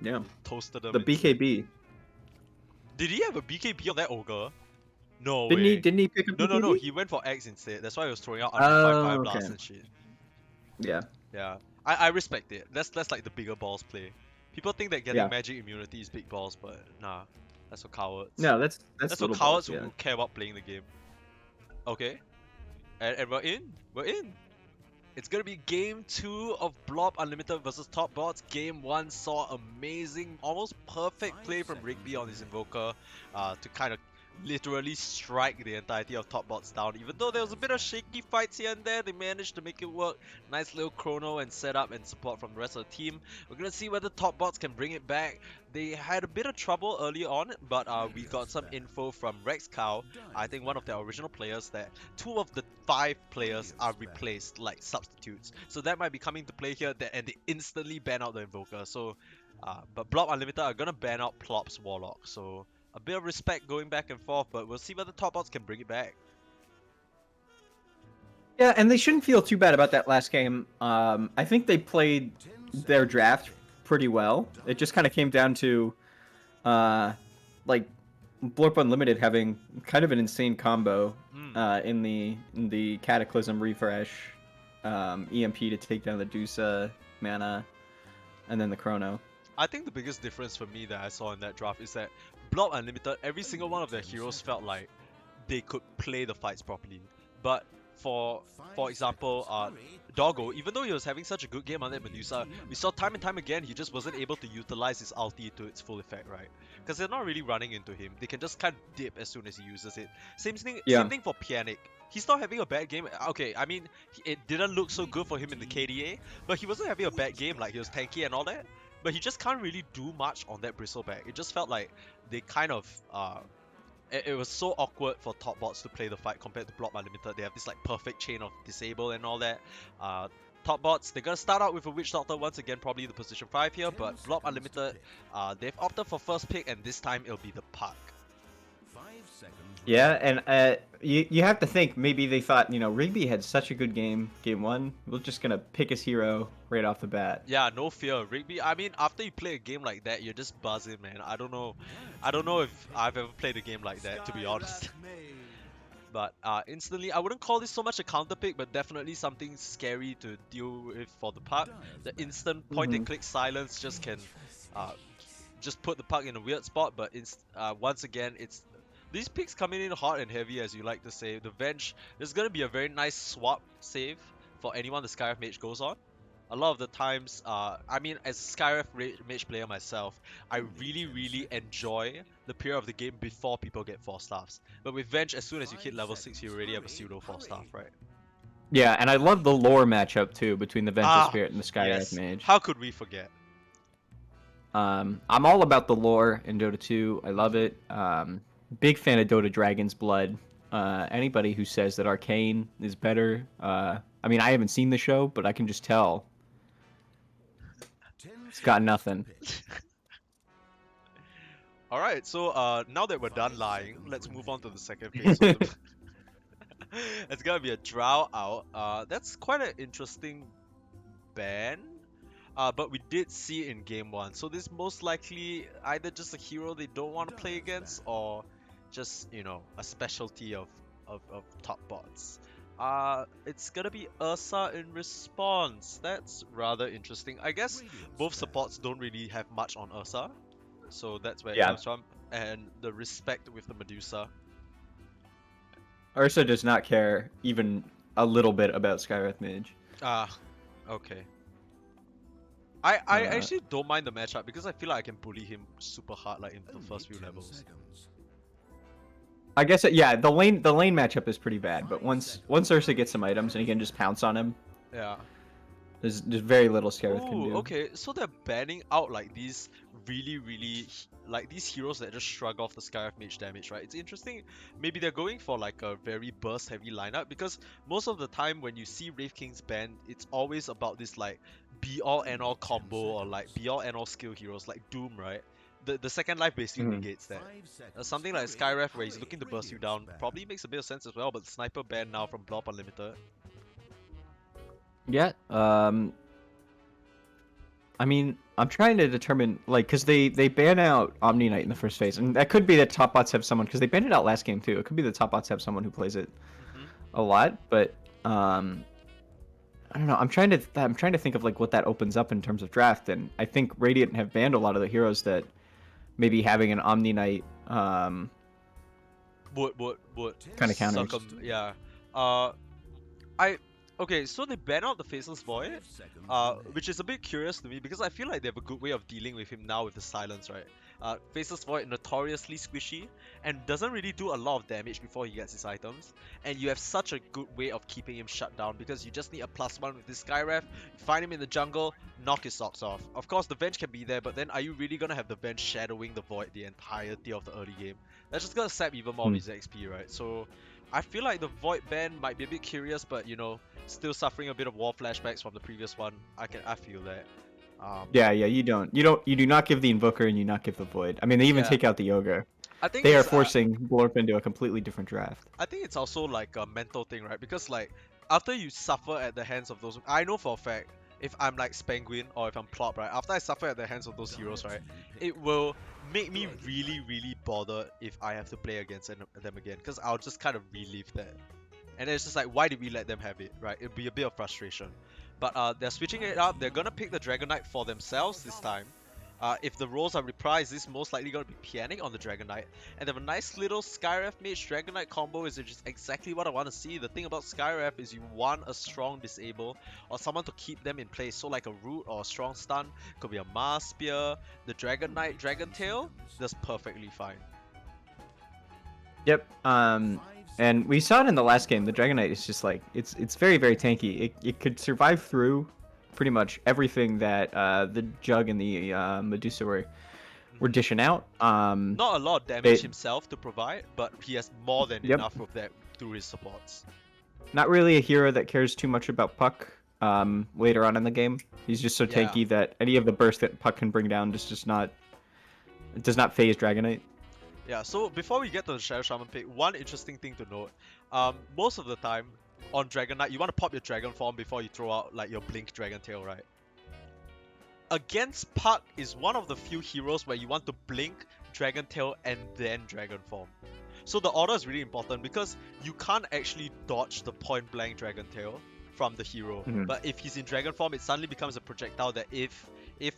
Yeah. Toasted them. The instead. BKB. Did he have a BKB on that ogre? No Didn't way. he? Didn't he pick up No, BKB? he went for X instead. That's why he was throwing out unrefined Oh, fire okay. blast and shit. Yeah. Yeah. I respect it. That's like the bigger balls play. People think that getting Yeah. magic immunity is big balls, but nah. That's for cowards. No, that's That's for little cowards balls. Yeah. who care about playing the game. Okay. And we're in. We're in. It's gonna be game 2 of Blorp Unlimited versus Top Bots. Game 1 saw amazing, almost perfect play from Rigby on his Invoker to kind of literally strike the entirety of Top Bots down. Even though there was a bit of shaky fights here and there, they managed to make it work. Nice little chrono and setup and support from the rest of the team. We're gonna see whether Top Bots can bring it back. They had a bit of trouble early on, but we got some info from Rex Cow, I think one of their original players, that 2 of the 5 players are replaced, like substitutes. So that might be coming to play here, and they instantly ban out the Invoker. So, but Blorp Unlimited are gonna ban out Plop's Warlock. So a bit of respect going back and forth, but we'll see whether Top Bots can bring it back. Yeah, and they shouldn't feel too bad about that last game. I think they played their draft pretty well. It just kind of came down to, like, Blorp Unlimited having kind of an insane combo in the Cataclysm refresh, EMP to take down the Dusa mana, and then the Chrono. I think the biggest difference for me that I saw in that draft is that Blorp Unlimited, every single one of their heroes felt like they could play the fights properly. But for example, Doggo, even though he was having such a good game on that Medusa, we saw time and time again he just wasn't able to utilize his ulti to its full effect, right? Because they're not really running into him. They can just kind of dip as soon as he uses it. Same thing for Pianic. He's not having a bad game. Okay, I mean, it didn't look so good for him in the KDA, but he wasn't having a bad game. Like, he was tanky and all that. But he just can't really do much on that Bristleback. It just felt like they kind of it was so awkward for top bots to play the fight compared to Blorp Unlimited. They have this like perfect chain of disable and all that. Top bots, they're gonna start out with a Witch Doctor once again, probably the position 5 here, but Blorp Unlimited, they've opted for first pick, and this time it'll be the Puck. Yeah, and you have to think maybe they thought, Rigby had such a good game 1. We're just gonna pick his hero right off the bat. Yeah, no fear. Rigby, I mean, after you play a game like that, you're just buzzing, man. I don't know if I've ever played a game like that, to be honest. But instantly, I wouldn't call this so much a counter pick, but definitely something scary to deal with for the Puck. The instant point and click silence just can just put the Puck in a weird spot, but once again, it's these picks coming in hot and heavy, as you like to say. The Venge, there's going to be a very nice swap save for anyone the Skywrath Mage goes on. A lot of the times, I mean, as a Skywrath Mage player myself, I really enjoy the period of the game before people get 4 stars. But with Venge, as soon as you hit level 6, you already have a pseudo 4 star, right? Yeah, and I love the lore matchup too between the Vengeful Spirit and the Skywrath yes. Mage. How could we forget? I'm all about the lore in Dota 2. I love it. Big fan of Dota Dragon's Blood. Anybody who says that Arcane is better, I mean, I haven't seen the show, but I can just tell. It's got nothing. Alright, so now that we're done lying, let's move on to the second phase. It's gonna be a Drow out. That's quite an interesting ban. But we did see it in game 1. So this most likely either just a hero they don't want to play against, or just, a specialty of top bots. It's gonna be Ursa in response. That's rather interesting. I guess both supports don't really have much on Ursa, so that's where it comes from. And the respect with the Medusa. Ursa does not care even a little bit about Skywrath Mage. Okay. I actually don't mind the matchup because I feel like I can bully him super hard like in the first few levels. I guess yeah, the lane matchup is pretty bad, but once Ursa gets some items and he can just pounce on him. Yeah. There's very little Skywrath can do. Okay, so they're banning out like these really like these heroes that just shrug off the Skywrath Mage damage, right? It's interesting. Maybe they're going for like a very burst heavy lineup, because most of the time when you see Wraith Kings banned, it's always about this like be all and all combo or like be all and all skill heroes like Doom, right? The second life basically negates that. Something like Skywrath where he's looking to burst you down probably makes a bit of sense as well, but the Sniper ban now from Blorp Unlimited. Yeah, I mean, I'm trying to determine, like, because they ban out Omni Knight in the first phase, and that could be that top bots have someone, because they banned it out last game too. It could be the top bots have someone who plays it Hmm. a lot, but I don't know. I'm trying to think of like what that opens up in terms of draft, and I think Radiant have banned a lot of the heroes that maybe having an Omni Knight Would kind of counters. yeah. Uh, I okay, so they ban out the Faceless Void, which is a bit curious to me because I feel like they have a good way of dealing with him now with the silence, right? Faceless Void notoriously squishy and doesn't really do a lot of damage before he gets his items, and you have such a good way of keeping him shut down because you just need a +1 with this Skyref, find him in the jungle, knock his socks off. Of course, the Venge can be there, but then are you really gonna have the Venge shadowing the Void the entirety of the early game? That's just gonna sap even more of his XP, right? So I feel like the Void ban might be a bit curious, but you know, still suffering a bit of war flashbacks from the previous one. I feel that. Yeah, you do not give the Invoker and you not give the Void. I mean, they even Yeah, take out the Ogre. I think They are it's forcing Blorp into a completely different draft. I think it's also like a mental thing, right? Because like after you suffer at the hands of those, I know for a fact if I'm like Spenguin or if I'm Plop, right? After I suffer at the hands of those heroes, right, it will make me really bothered if I have to play against them again, because I'll just kind of relive that. And then it's just like, why did we let them have it, right? It'll be a bit of frustration. But they're switching it up. They're gonna pick the Dragon Knight for themselves this time. If the roles are reprised, this is most likely going to be pianning on the Dragon Knight. And they have a nice little Skyref Mage Dragon Knight combo, is just exactly what I want to see. The thing about Skyref is you want a strong disable or someone to keep them in place. So like a root or a strong stun, could be a Mars Spear, the Dragon Knight Dragon Tail, that's perfectly fine. Yep. And we saw it in the last game. The Dragon Knight is just like it's very tanky. It could survive through pretty much everything that the Jug and the Medusa were dishing out. Not a lot of damage himself to provide, but he has more than Yep. enough of that through his supports. Not really a hero that cares too much about Puck later on in the game. He's just so tanky that any of the burst that Puck can bring down does not phase Dragon Knight. Yeah, so before we get to the Shadow Shaman pick, one interesting thing to note, most of the time on Dragon Knight, you want to pop your Dragon Form before you throw out like your Blink Dragon Tail, right? Against Puck is one of the few heroes where you want to Blink, Dragon Tail, and then Dragon Form. So the order is really important because you can't actually dodge the point blank Dragon Tail from the hero. But if he's in Dragon Form, it suddenly becomes a projectile that if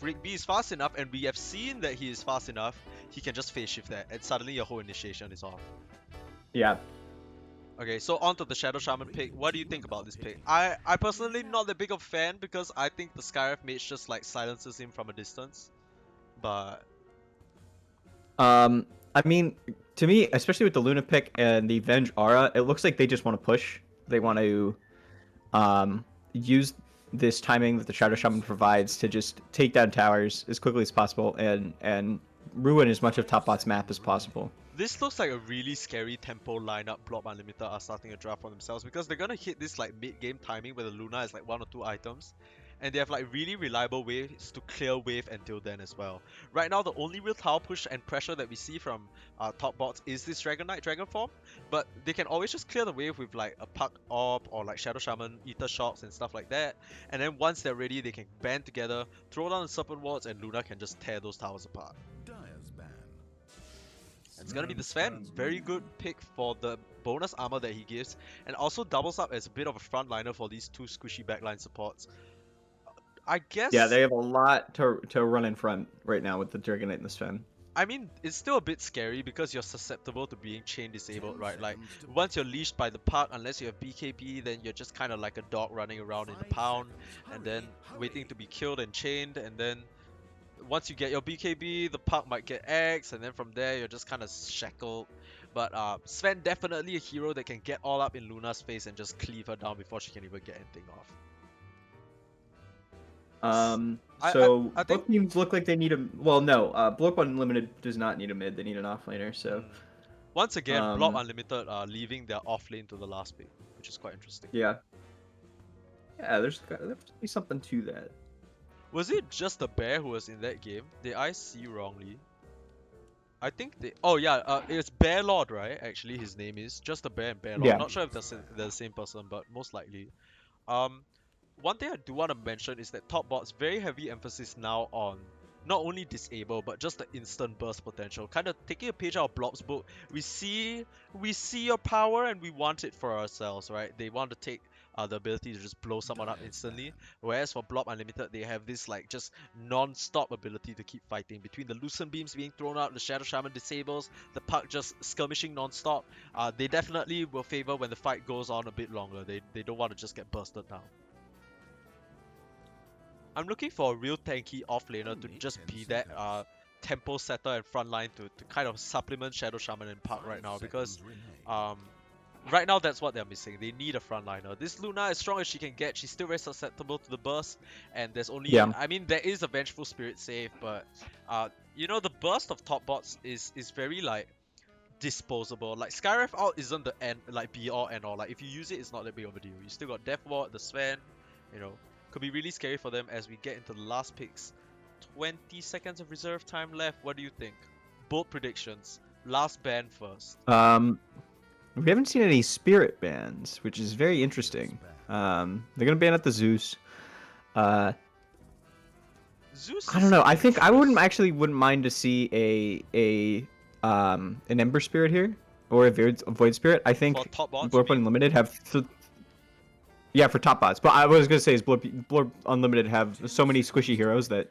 Rigby is fast enough, and we have seen that he is fast enough, he can just phase shift that, and suddenly your whole initiation is off. Yeah. Okay, so on to the Shadow Shaman pick. What do you think about this pick? I personally not that big of a fan because I think the Skyref Mage just like silences him from a distance. But I mean, to me, especially with the Luna pick and the Venge Aura, it looks like they just want to push. They want to use this timing that the Shadow Shaman provides to just take down towers as quickly as possible and ruin as much of top bot's map as possible. this looks like a really scary tempo lineup Blorp Unlimited are starting a draft for themselves, because they're gonna hit this like mid-game timing where the Luna is like 1 or 2 items. And they have like really reliable ways to clear wave until then as well. Right now, the only real tower push and pressure that we see from top bots is this Dragon Knight Dragon Form, but they can always just clear the wave with like a Puck Orb or like Shadow Shaman, Ether Shots and stuff like that. And then once they're ready, they can band together, throw down the Serpent Wards, and Luna can just tear those towers apart. It's gonna be the Sven, very good pick for the bonus armor that he gives, and also doubles up as a bit of a frontliner for these 2 squishy backline supports. I guess. Yeah, they have a lot to run in front right now with the Dragon Knight and the Sven. I mean, it's still a bit scary because you're susceptible to being chain disabled, right? Like, once you're leashed by the Puck, unless you have BKB, then you're just kind of like a dog running around in the pound, and then waiting to be killed and chained, and then once you get your BKB, the Puck might get X, and then from there, you're just kind of shackled. But Sven definitely a hero that can get all up in Luna's face and just cleave her down before she can even get anything off. So I think both teams look like they need a. Well, no. Blorp Unlimited does not need a mid. They need an offlaner. So once again, Blorp Unlimited are leaving their off lane to the last pick, which is quite interesting. Yeah. Yeah, there's to be something to that. Was it just the bear who was in that game? Did I see wrongly? I think they. Oh yeah, it's Bear Lord, right? Actually, his name is just the bear and Bear Lord. Yeah. Not sure if they're the same person, but most likely. one thing I do want to mention is that top bot's very heavy emphasis now on not only disable but just the instant burst potential. Kind of taking a page out of Blob's book, we see your power and we want it for ourselves, right? They want to take the ability to just blow someone up instantly, whereas for Blob Unlimited they have this like just non-stop ability to keep fighting. Between the Lucent Beams being thrown out, the Shadow Shaman disables, the Puck just skirmishing non-stop, they definitely will favor when the fight goes on a bit longer. They don't want to just get bursted down. I'm looking for a real tanky offlaner to just be that tempo setter and frontline to kind of supplement Shadow Shaman and Puck right now, because right now that's what they're missing. They need a frontliner. This Luna, as strong as she can get, she's still very susceptible to the burst, and there's only I mean there is a Vengeful Spirit save, but you know, the burst of top bots is very like disposable. Like Skyref out isn't the end, like be all and all. Like if you use it, it's not that big of a deal. You still got Death Ward, the Sven, you know. Could be really scary for them as we get into the last picks. 20 seconds of reserve time left. What do you think? Bold predictions. Last ban first. We haven't seen any spirit bans, which is very interesting. They're gonna ban at the Zeus. Zeus. I don't know. I think I wouldn't mind to see an Ember Spirit here or a Void Spirit. I think Blorp Unlimited have. Yeah, for top bots. But I was gonna say is Blorp Unlimited have so many squishy heroes that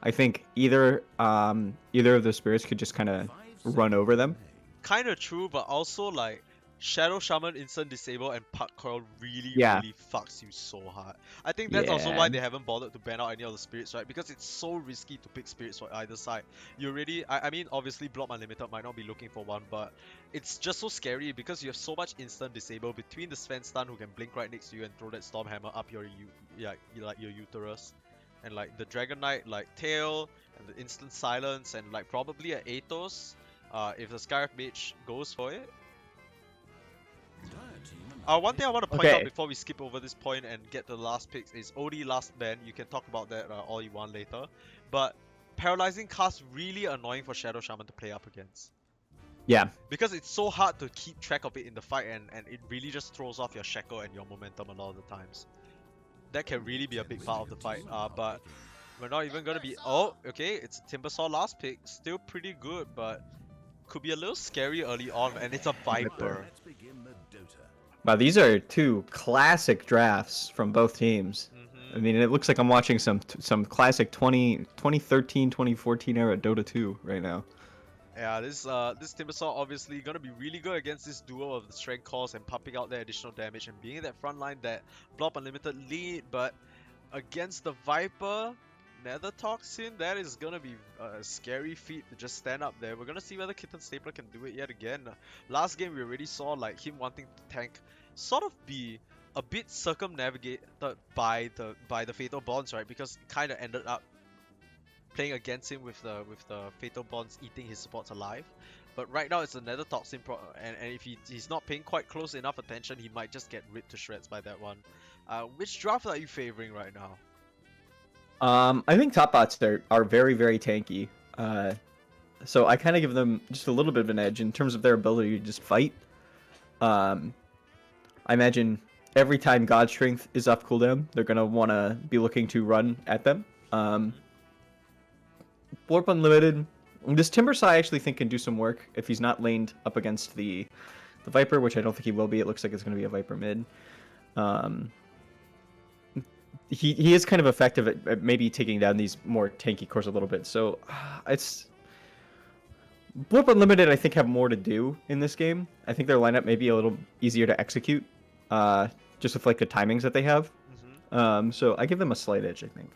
I think either of the spirits could just kind of run over them. Kind of true, but also like Shadow Shaman instant disable and Puck Coil really fucks you so hard. I think that's also why they haven't bothered to ban out any of the spirits, right? Because it's so risky to pick spirits for either side. You really, I mean, obviously Blorp Unlimited might not be looking for one, but it's just so scary because you have so much instant disable between the Sven stun who can blink right next to you and throw that Stormhammer up your your uterus, and like the Dragon Knight like tail and the instant silence and like probably an Athos if the Scarif Mage goes for it. One thing I want to point out before we skip over this point and get to the last picks is OD last ban. You can talk about that all you want later, but Paralyzing Cast really annoying for Shadow Shaman to play up against. Yeah. Because it's so hard to keep track of it in the fight, and it really just throws off your Shackle and your momentum a lot of the times. That can really be a big part of the fight, but we're not even going to be... Oh, okay, it's Timbersaw last pick. Still pretty good, but could be a little scary early on, and it's a Viper. Wow, these are two classic drafts from both teams. I mean, it looks like I'm watching some classic 2013, 2014 era Dota 2 right now. Yeah, this Timbersaw obviously gonna be really good against this duo of the Strength Cores and pumping out their additional damage and being that front line that Blorp Unlimited lead, but against the Viper, Nether Toxin, that is gonna be a scary feat to just stand up there. We're gonna see whether Kitten Stapler can do it yet again. Last game we already saw like him wanting to tank, sort of be a bit circumnavigated by the Fatal Bonds, right? Because it kind of ended up playing against him with the Fatal Bonds eating his supports alive. But right now it's a Nether Toxin and if he's not paying quite close enough attention, he might just get ripped to shreds by that one. Which draft are you favoring right now? I think top bots are very, very tanky. So I kind of give them just a little bit of an edge in terms of their ability to just fight. I imagine every time God Strength is up cooldown, they're going to want to be looking to run at them. Blorp Unlimited, this Timbersaw I actually think can do some work if he's not laned up against the Viper, which I don't think he will be. It looks like it's going to be a Viper mid. He is kind of effective at maybe taking down these more tanky cores a little bit. So it's Blorp Unlimited I think have more to do in this game. I think their lineup may be a little easier to execute, just with like the timings that they have. So I give them a slight edge, I think.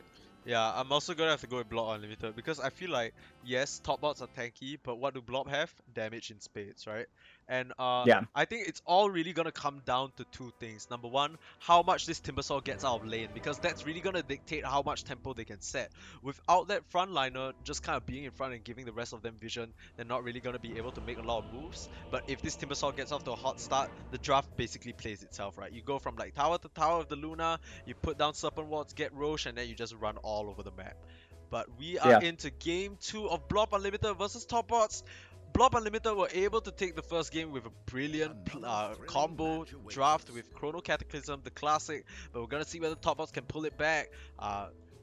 Yeah, I'm also gonna have to go with Blorp Unlimited because I feel like, yes, top bots are tanky, but what do Blorp have? Damage in spades, right? And I think it's all really gonna come down to two things. Number one, how much this Timbersaw gets out of lane, because that's really gonna dictate how much tempo they can set. Without that frontliner just kind of being in front and giving the rest of them vision, they're not really gonna be able to make a lot of moves. But if this Timbersaw gets off to a hot start, the draft basically plays itself, right? You go from like tower to tower of the Luna, you put down Serpent Wards, get Roche, and then you just run all over the map. But we are into game 2 of Blorp Unlimited versus top bots. Blorp Unlimited were able to take the first game with a brilliant combo draft with Chrono Cataclysm, the classic, but we're gonna see whether Top Box can pull it back.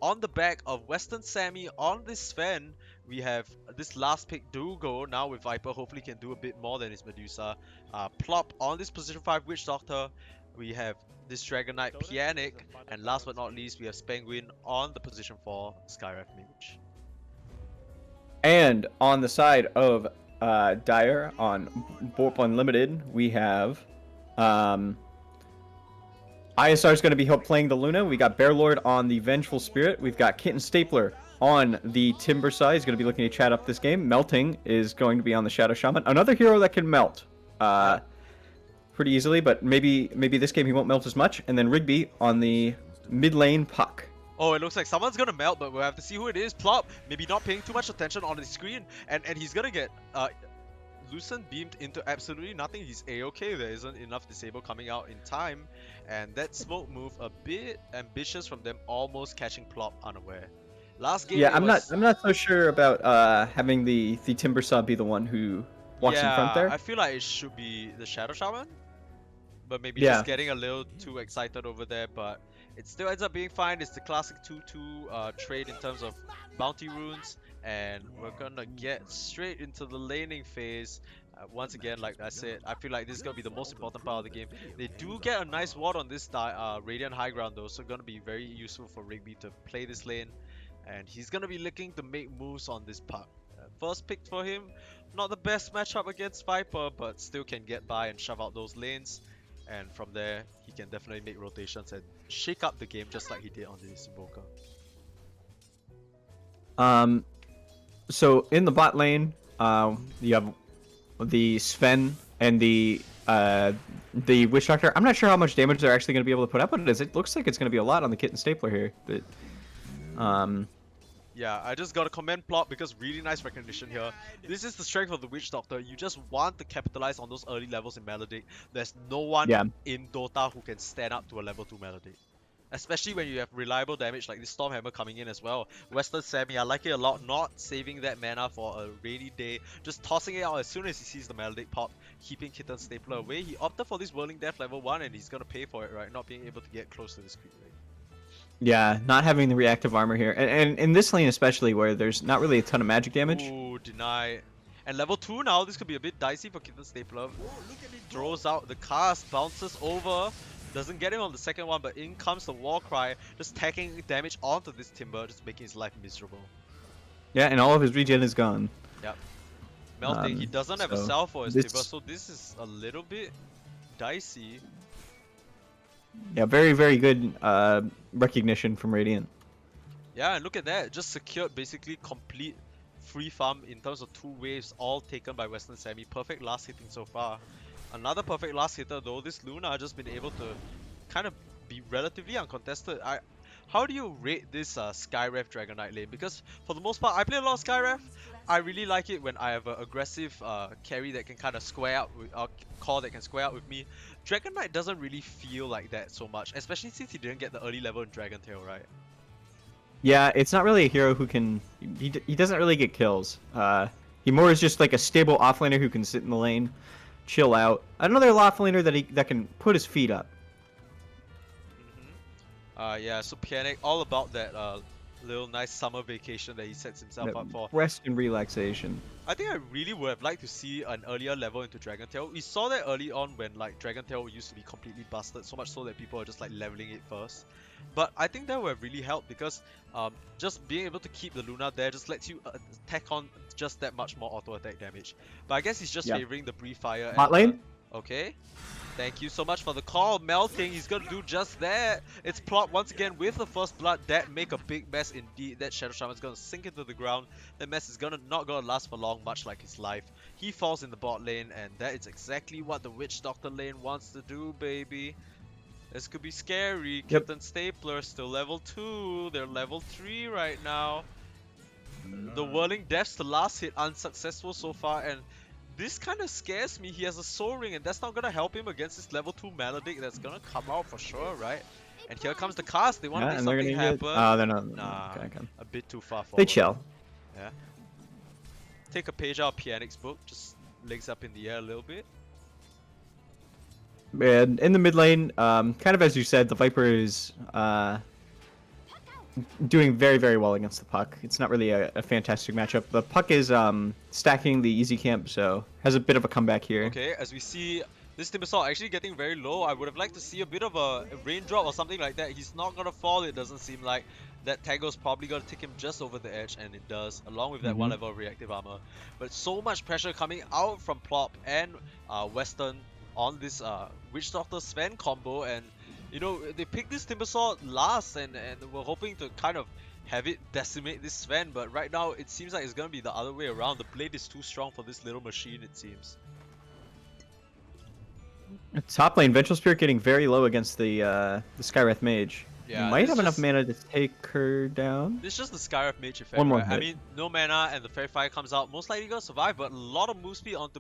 On the back of Western Sammy on this Sven, we have this last pick Dugo, now with Viper, hopefully can do a bit more than his Medusa. Plop on this position 5 Witch Doctor, we have this Dragon Knight Pianic, and last but not least we have Spenguin on the position 4 Skyref Mage. And on the side of Dire on Blorp Unlimited, we have ISR is going to be playing the Luna. We got Bearlord on the Vengeful Spirit. We've got Kitten Stapler on the Timber side. He's going to be looking to chat up this game. Melting is going to be on the Shadow Shaman. Another hero that can melt pretty easily, but maybe this game he won't melt as much. And then Rigby on the mid lane Puck. Oh, it looks like someone's gonna melt, but we'll have to see who it is. Plop, maybe not paying too much attention on the screen, and he's gonna get Lucent beamed into absolutely nothing. He's a-okay. There isn't enough disable coming out in time, and that smoke move a bit ambitious from them, almost catching Plop unaware. Last game. Yeah, I'm not so sure about having the Timber Sub be the one who walks in front there. I feel like it should be the Shadow Shaman, but maybe Yeah. just getting a little too excited over there. But it still ends up being fine. It's the classic 2-2 trade in terms of bounty runes. And we're gonna get straight into the laning phase. Once again, like I said, I feel like this is gonna be the most important part of the game. They do get a nice ward on this Radiant High Ground though, so gonna be very useful for Rigby to play this lane. And he's gonna be looking to make moves on this Puck. First pick for him, not the best matchup against Viper, but still can get by and shove out those lanes. And from there, he can definitely make rotations and shake up the game just like he did on this Invoker. So in the bot lane, you have the Sven and the Witch Doctor. I'm not sure how much damage they're actually going to be able to put up, but it looks like it's going to be a lot on the Kitten Stapler here. But yeah, I just got a comment Plop because really nice recognition here. This is the strength of the Witch Doctor. You just want to capitalize on those early levels in Melodic. There's no one in Dota who can stand up to a level 2 Melodic. Especially when you have reliable damage like this Stormhammer coming in as well. Western Sammy, I like it a lot, not saving that mana for a rainy day, just tossing it out as soon as he sees the Melodic pop, keeping Kitten Stapler away. He opted for this Whirling Death level 1 and he's gonna pay for it, right? Not being able to get close to this creep rate. Yeah, not having the reactive armor here. And in this lane especially, where there's not really a ton of magic damage. Ooh, deny. And level 2 now, this could be a bit dicey for Kitten Stapler. Throws out the cast, bounces over. Doesn't get him on the second one, but in comes the War Cry, just taking damage onto this Timber, just making his life miserable. Yeah, and all of his regen is gone. Yep. Melting, he doesn't have a cell for his Timber, so this is a little bit dicey. Yeah, very, very good recognition from Radiant. Yeah, and look at that, just secured basically complete free farm in terms of 2 waves, all taken by Western Sammy. Perfect last hitting so far. Another perfect last hitter though. This Luna has just been able to kind of be relatively uncontested. How do you rate this Skyref Dragon Knight lane? Because for the most part, I play a lot of Skyref. I really like it when I have an aggressive carry that can kind of square out with core that can square out with me. Dragon Knight doesn't really feel like that so much, especially since he didn't get the early level in Dragon Tail, right? Yeah, it's not really a hero who can. He doesn't really get kills. He more is just like a stable offlaner who can sit in the lane, chill out. Another offlaner that can put his feet up. Yeah, so Pianic, all about that little nice summer vacation that he sets himself up for. Rest and relaxation. I think I really would have liked to see an earlier level into Dragon Tail. We saw that early on when like Dragon Tail used to be completely busted, so much so that people are just like leveling it first. But I think that would have really helped because just being able to keep the Luna there just lets you attack on just that much more auto attack damage. But I guess he's just favoring the Brief Fire. Hot lane? Okay. Thank you so much for the call. Melting, he's gonna do just that. It's Plop once again with the first blood. That make a big mess indeed. That Shadow Shaman's gonna sink into the ground. That mess is not gonna last for long, much like his life. He falls in the bot lane, and that is exactly what the Witch Doctor lane wants to do, baby. This could be scary. Kitten Stapler still level 2. They're level 3 right now. The Whirling Death's the last hit, unsuccessful so far, and this kind of scares me. He has a Soul Ring, and that's not gonna help him against this level 2 Melodic that's gonna come out for sure, right? And here comes the cast. They want to make something happen. Oh, they're not. Nah, okay. a bit too far forward. They chill. Yeah. take a page out of Pianic's book, just legs up in the air a little bit. And in the mid lane, kind of as you said, the Viper is doing very, very well against the Puck. It's not really a fantastic matchup. The Puck is stacking the easy camp, so has a bit of a comeback here. Okay, as we see this Timbersaw actually getting very low. I would have liked to see a bit of a raindrop or something like that. He's not gonna fall, it doesn't seem like. That Tango's probably gonna take him just over the edge, and it does, along with that one level of reactive armor. But so much pressure coming out from Plop and Western on this Witch Doctor Sven combo, and you know, they picked this Timbersaw last, and we're hoping to kind of have it decimate this Sven, but right now it seems like it's gonna be the other way around. The blade is too strong for this little machine, it seems. Top lane, Vengeful Spirit getting very low against the Skywrath Mage. Yeah, might have enough mana to take her down. This is just the Skywrath Mage effect, One more right? hit. I mean, no mana and the Fairy Fire comes out, most likely gonna survive, but a lot of move speed onto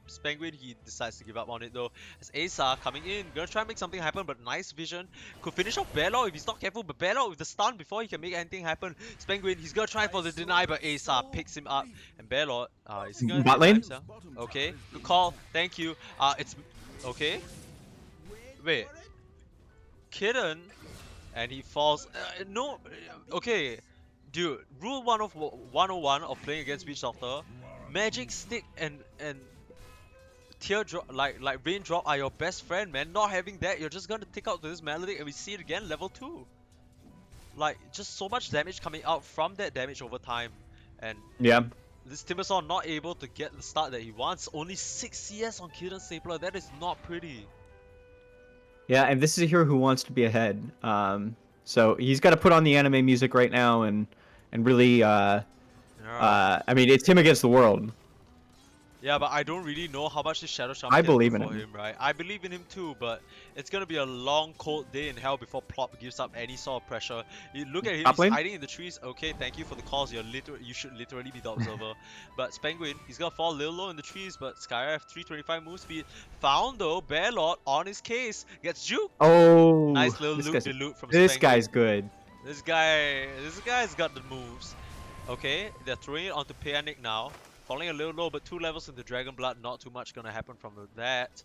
Spenguin. He decides to give up on it though. As Asa coming in, gonna try and make something happen, but nice vision. Could finish off Blorp if he's not careful, but Blorp with the stun before he can make anything happen. Spenguin, he's gonna try for the deny, but Asa picks him up. And Blorp, is he gonna Bot lane? himself? Okay, good call, thank you. It's... okay. Wait. Kitten, and he falls... no, okay. Dude, rule 101 of playing against Witch Doctor, Magic Stick and Teardrop, like Raindrop are your best friend, man. Not having that, you're just gonna take out this Maledict, and we see it again, level 2. Like, just so much damage coming out from that damage over time. And yeah, this Timbersaw not able to get the start that he wants. Only 6 CS on Kitten Stapler, that is not pretty. Yeah, and this is a hero who wants to be ahead. So he's got to put on the anime music right now and really, I mean, it's him against the world. Yeah, but I don't really know how much this Shadow Shaman I can believe do in for him. him, right? I believe in him too, but it's gonna be a long, cold day in hell before Plop gives up any sort of pressure. You look at him, Top he's lane? hiding in the trees. Okay, thank you for the calls. You should literally be the observer. But Spenguin, he's gonna fall a little low in the trees, but Skyraf 325 move speed. Found though, Bearlord on his case. Gets juked. Oh, Nice little this loot from this Spenguin. guy's good. This guy's got the moves. Okay, they're throwing it onto Pianic now. Falling a little low, but 2 levels into Dragon Blood, not too much gonna happen from that.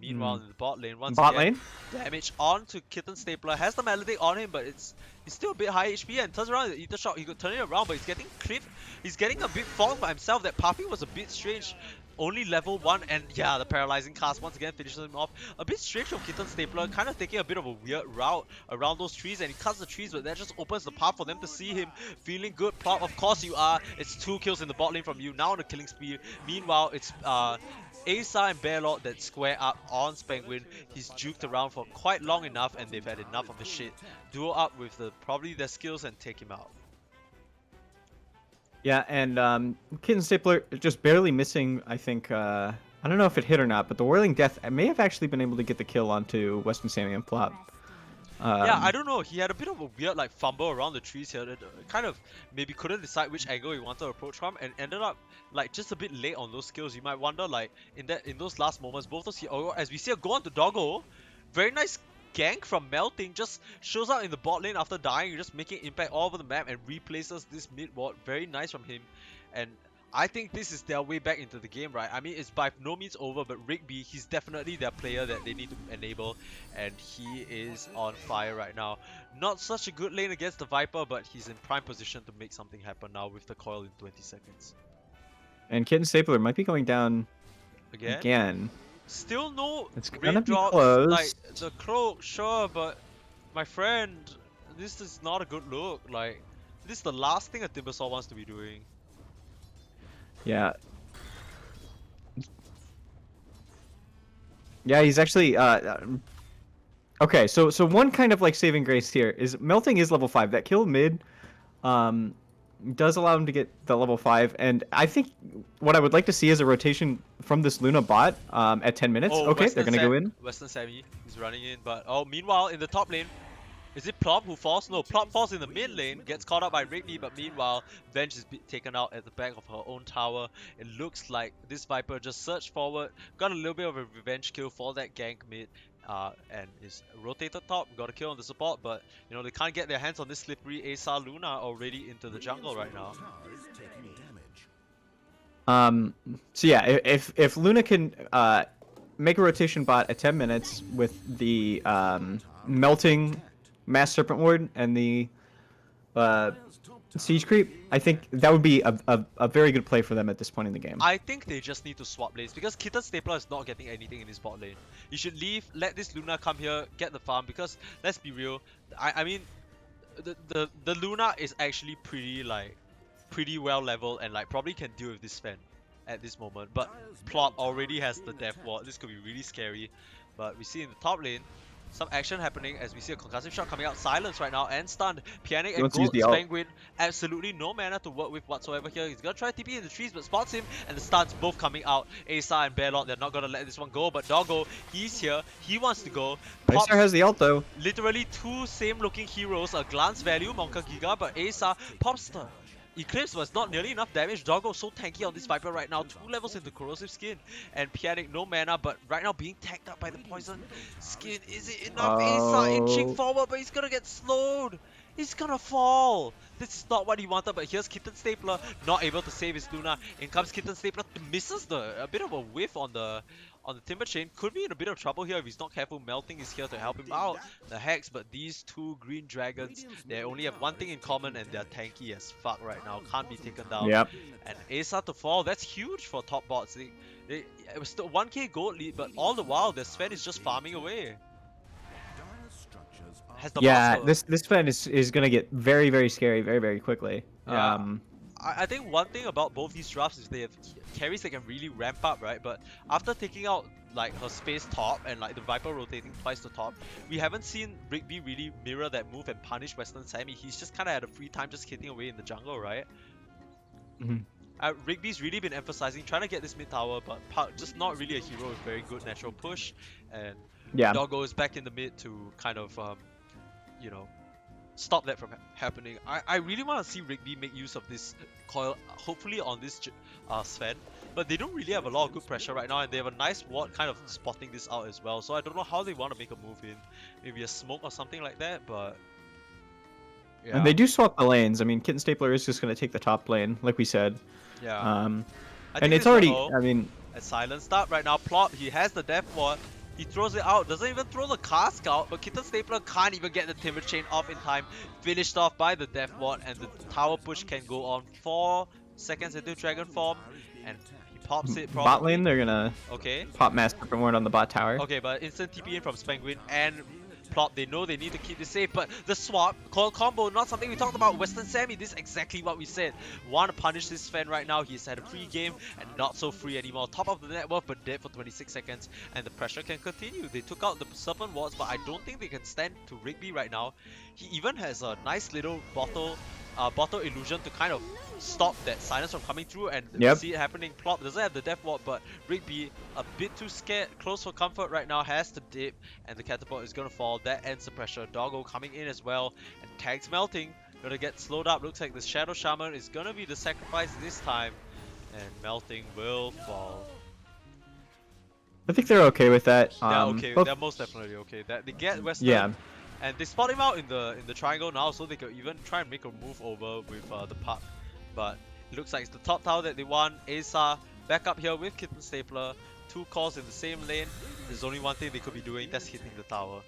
Meanwhile, in the bot lane, once again, damage onto Kitten Stapler. Has the Maledict on him, but he's still a bit high HP, and turns around with the Ether Shock. He could turn it around, but he's getting clipped. He's getting a bit fault by himself. That Puffy was a bit strange. Only level 1, and yeah, the paralyzing cast once again finishes him off. A bit strange from Kitten Stapler, kind of taking a bit of a weird route around those trees, and he cuts the trees, but that just opens the path for them to see him. Feeling good, Plop, of course you are. It's 2 kills in the bot lane from you, now on the killing spree. Meanwhile, it's Asa and Bearlord that square up on Spenguin. He's juked around for quite long enough, and they've had enough of the shit. Duo up with probably their skills and take him out. Yeah, and Kitten Stapler just barely missing, I think, I don't know if it hit or not, but the Whirling Death may have actually been able to get the kill onto Western Sammy and Plop. Yeah, I don't know, he had a bit of a weird like fumble around the trees here, that kind of maybe couldn't decide which angle he wanted to approach from, and ended up like just a bit late on those skills. You might wonder, like, in those last moments, both those, as we see a go on to Doggo, very nice gank from Melting, just shows up in the bot lane after dying, just making impact all over the map and replaces this mid ward. Very nice from him, and I think this is their way back into the game, right? I mean, it's by no means over, but Rigby, he's definitely their player that they need to enable, and he is on fire right now. Not such a good lane against the Viper, but he's in prime position to make something happen now with the coil in 20 seconds. And Kitten Stapler might be going down again. Still no It's gonna be raindrops, close. like the cloak, sure, but my friend, this is not a good look. Like, this is the last thing a Timbersaw wants to be doing. Yeah. Yeah, he's actually okay, so one kind of like saving grace here is Melting is level 5. That kill mid does allow him to get the level 5, and I think what I would like to see is a rotation from this Luna bot at 10 minutes. Oh, okay, they're gonna go in. Western Sammy, he's running in, but meanwhile in the top lane, is it Plop who falls? No, Plop falls in the mid lane, gets caught up by Rigby, but meanwhile, Venge is taken out at the back of her own tower. It looks like this Viper just surged forward, got a little bit of a revenge kill for that gank mid, and is rotated top, got a kill on the support, but you know, they can't get their hands on this slippery Asa Luna already into the jungle right now. So yeah, if Luna can make a rotation bot at 10 minutes with the melting Mass Serpent Ward and the Siege Creep, I think that would be a very good play for them at this point in the game. I think they just need to swap lanes because Kitten Stapler is not getting anything in his bot lane. You should leave, let this Luna come here, get the farm, because let's be real, I mean the Luna is actually pretty well leveled and like probably can deal with this Sven at this moment. But Plop already has the death ward. This could be really scary. But we see in the top lane some action happening as we see a concussive shot coming out. Silence right now and stunned. Pianic and Gold Penguin absolutely no mana to work with whatsoever here. He's gonna try TP in the trees but spots him and the stuns both coming out. Asa and Bearlord, they're not gonna let this one go, but Doggo, he's here. He wants to go. Asa has the ult though. Literally two same looking heroes, a glance value, Monka Giga, but Asa pops the Eclipse was not nearly enough damage. Doggo so tanky on this Viper right now. 2 levels into corrosive skin. And Pianic no mana, but right now being tagged up by the poison skin. Is it enough? Asa inching forward, but he's gonna get slowed. He's gonna fall. This is not what he wanted, but here's Kitten Stapler not able to save his Luna. In comes Kitten Stapler, misses a bit of a whiff on the Timber Chain. Could be in a bit of trouble here if he's not careful. Melting is here to help him out. The Hex, but these two green dragons, they only have one thing in common and they're tanky as fuck right now. Can't be taken down. Yep. And Asa to fall, that's huge for top bots. It was still 1k gold lead, but all the while their Sven is just farming away. Yeah, this Sven is gonna get very, very scary very quickly. Yeah. I think one thing about both these drafts is they have carries that can really ramp up, right? But after taking out like her space top and like the Viper rotating twice the top, we haven't seen Rigby really mirror that move and punish Western Sammy. He's just kind of had a free time just hitting away in the jungle, right? Rigby's really been emphasizing trying to get this mid tower, but just not really a hero with very good natural push. And Doggo is back in the mid to kind of, you know, stop that from happening. I really want to see Rigby make use of this coil, hopefully on this Sven, but they don't really have a lot of good pressure right now, and they have a nice ward kind of spotting this out as well. So I don't know how they want to make a move in, maybe a smoke or something like that, but yeah. And they do swap the lanes. I mean, Kitten Stapler is just going to take the top lane, like we said. Yeah. And it's already, I mean... A silent start right now. Plop, he has the death ward. He throws it out, doesn't even throw the cask out, but Kitten Stapler can't even get the Timber Chain off in time. Finished off by the Death Ward, and the tower push can go on 4 seconds into Dragon Form, and he pops it probably. Bot lane, they're gonna pop Mass Serpent Ward on the bot tower. Okay, but instant TP in from Spenguin and Plop, they know they need to keep this safe, but the swap, coil combo, not something we talked about. Western Sammy, this is exactly what we said. Want to punish this Sven right now. He's had a free game and not so free anymore. Top of the net worth, but dead for 26 seconds, and the pressure can continue. They took out the Serpent Wards, but I don't think they can stand to Rigby right now. He even has a nice little bottle illusion to kind of stop that silence from coming through, and we see it happening. Plop doesn't have the death ward, but Rigby a bit too scared, close for comfort right now, has to dip, and the catapult is gonna fall. That ends the pressure. Doggo coming in as well, and tags melting, gonna get slowed up. Looks like the Shadow Shaman is gonna be the sacrifice this time, and melting will fall. I think they're okay with that. They're okay. They're most definitely okay. That they get Western. And they spot him out in the triangle now, so they can even try and make a move over with the puck. But it looks like it's the top tower that they want. Asa back up here with Kitten Stapler. 2 calls in the same lane. There's only one thing they could be doing, that's hitting the tower.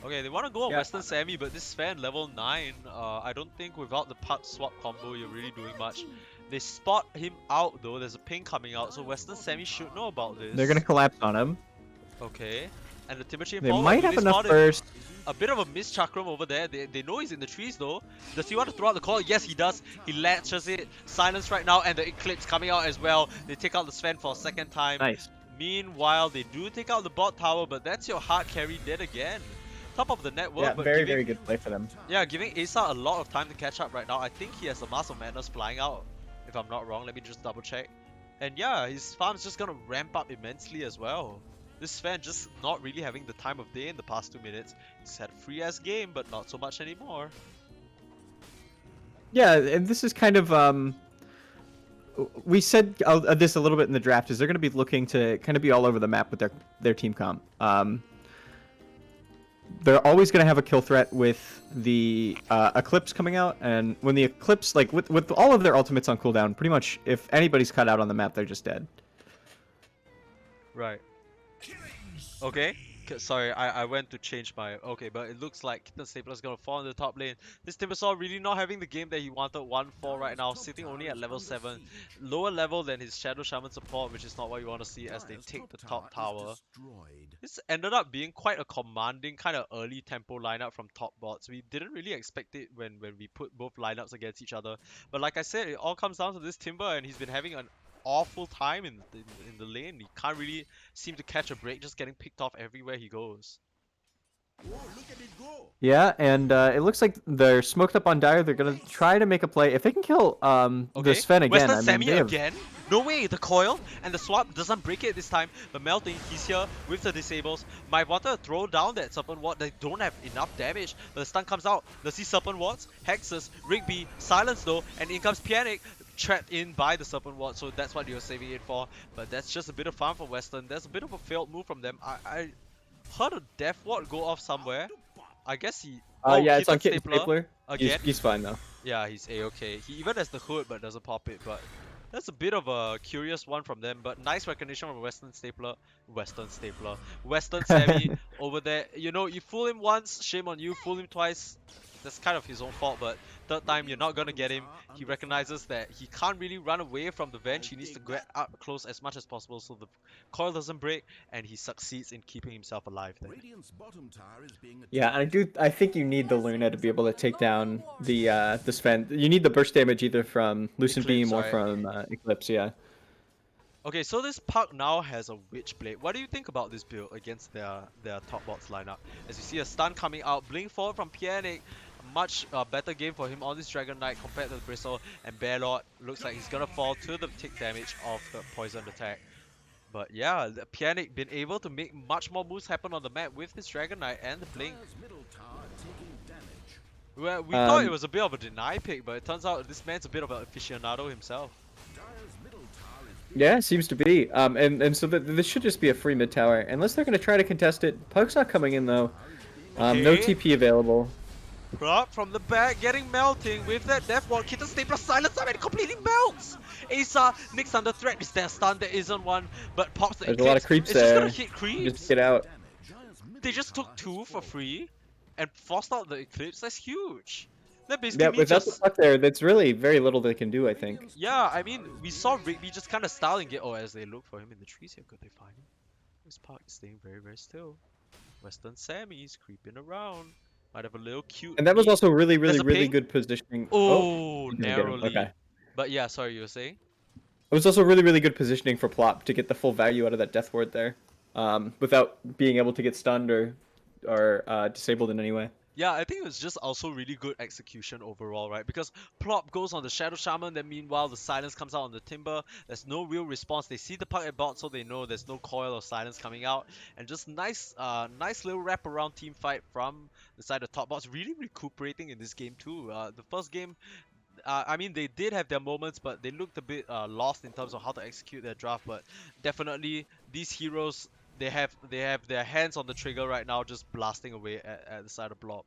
Okay, they want to go on Western Sammy, but this Sven level 9, I don't think without the puck swap combo you're really doing much. They spot him out though, there's a ping coming out, so Western Sammy should know about this. They're gonna collapse on him. Okay. And the Timber Chain they might have enough burst. A bit of a missed chakram over there. They know he's in the trees though. Does he want to throw out the call? Yes, he does. He latches it. Silence right now, and the Eclipse coming out as well. They take out the Sven for a second time. Nice. Meanwhile, they do take out the bot tower, but that's your hard carry dead again. Top of the network. Yeah, but very good play for them. Yeah, giving Asa a lot of time to catch up right now. I think he has a Mass of Madness flying out, if I'm not wrong. Let me just double check. And yeah, his farm's just gonna ramp up immensely as well. This Sven just not really having the time of day in the past 2 minutes. He's had a free-ass game, but not so much anymore. Yeah, and this is kind of, we said this a little bit in the draft, is they're going to be looking to kind of be all over the map with their team comp. they're always going to have a kill threat with the Eclipse coming out, and when the Eclipse, like with all of their ultimates on cooldown, pretty much if anybody's cut out on the map, they're just dead. Right. Okay. Sorry, I went to change my... Okay, but it looks like Kitten Stapler's gonna fall in the top lane. This Timbersaw really not having the game that he wanted 1-4 right now, sitting only at level 7. Lower level than his Shadow Shaman support, which is not what you want to see as they take the top tower. This ended up being quite a commanding kind of early tempo lineup from top bots. We didn't really expect it when we put both lineups against each other. But like I said, it all comes down to this Timber, and he's been having an awful time in the lane. He can't really seem to catch a break, just getting picked off everywhere he goes. Yeah, and it looks like they're smoked up on Dire. They're gonna try to make a play. If they can kill the Okay, Sven again, Western I mean, Semi they have... again? No way, the coil and the swap doesn't break it this time, but Melting, he's here with the disables. Might want to throw down that Serpent Ward. They don't have enough damage. The stun comes out. Does he Serpent Wards? Hexes, Rigby, Silence though, and in comes Pianic, trapped in by the Serpent Ward, so that's what you're saving it for. But that's just a bit of fun for Western. There's a bit of a failed move from them. I heard a Death Ward go off somewhere. I guess he... yeah, it's on Kitten Kitten Stapler. again. He's fine though. Yeah, he's a-okay. He even has the hood but doesn't pop it, but that's a bit of a curious one from them, but nice recognition from Western Semi over there. You know, you fool him once, shame on you. Fool him twice, that's kind of his own fault, but third time you're not gonna get him. He recognizes that he can't really run away from the bench. He needs to get up close as much as possible so the coil doesn't break, and he succeeds in keeping himself alive there. Yeah, I think you need the Luna to be able to take down the Sven. You need the burst damage either from Lucent Eclipse, Beam or right? from Eclipse, yeah. Okay, so this Puck now has a Witchblade. What do you think about this build against their top bots lineup? As you see a stun coming out, blink forward from Pianic. Much better game for him on this Dragon Knight compared to the Bristle, and Bearlord looks like he's gonna fall to the tick damage of the poison attack. But yeah, the Pianic been able to make much more moves happen on the map with his Dragon Knight and the blink. Well, we thought it was a bit of a deny pick, but it turns out this man's a bit of an aficionado himself. Yeah, seems to be. And so this should just be a free mid tower, unless they're gonna try to contest it. Puck's not coming in though. No Okay. TP available. Prop from the back, getting melting with that Death Ward. Kitten Stapler silence up and it completely melts! Asa, Nick's under threat. Is there a stun? There isn't one, but pops the There's Eclipse. a lot of creeps it's there. just gonna hit creeps. Just get out. They just took 2 for free and forced out the Eclipse. That's huge. That basically Yeah, means without the just... Puck there, that's really very little they can do, I think. Yeah, I mean, we saw Rigby just kind of styling it. Oh, as they look for him in the trees here, could they find him? This Puck is staying very, very still. Western Sammy's creeping around. Might have a little cute... And that was meat. also really There's a ping. good positioning. Oh, he's gonna get him. narrowly. Okay. But yeah, sorry, you were saying? It was also really good positioning for Plop to get the full value out of that Death Ward there, without being able to get stunned or disabled in any way. Yeah, I think it was just also really good execution overall, right? Because Plop goes on the Shadow Shaman, then meanwhile the Silence comes out on the Timber. There's no real response. They see the Puck at bot, so they know there's no coil or Silence coming out. And just nice little wraparound team fight from the side of top bots. Really recuperating in this game too. The first game, I mean, they did have their moments, but they looked a bit lost in terms of how to execute their draft. But definitely, these heroes, they have their hands on the trigger right now, just blasting away at the side of Blorp.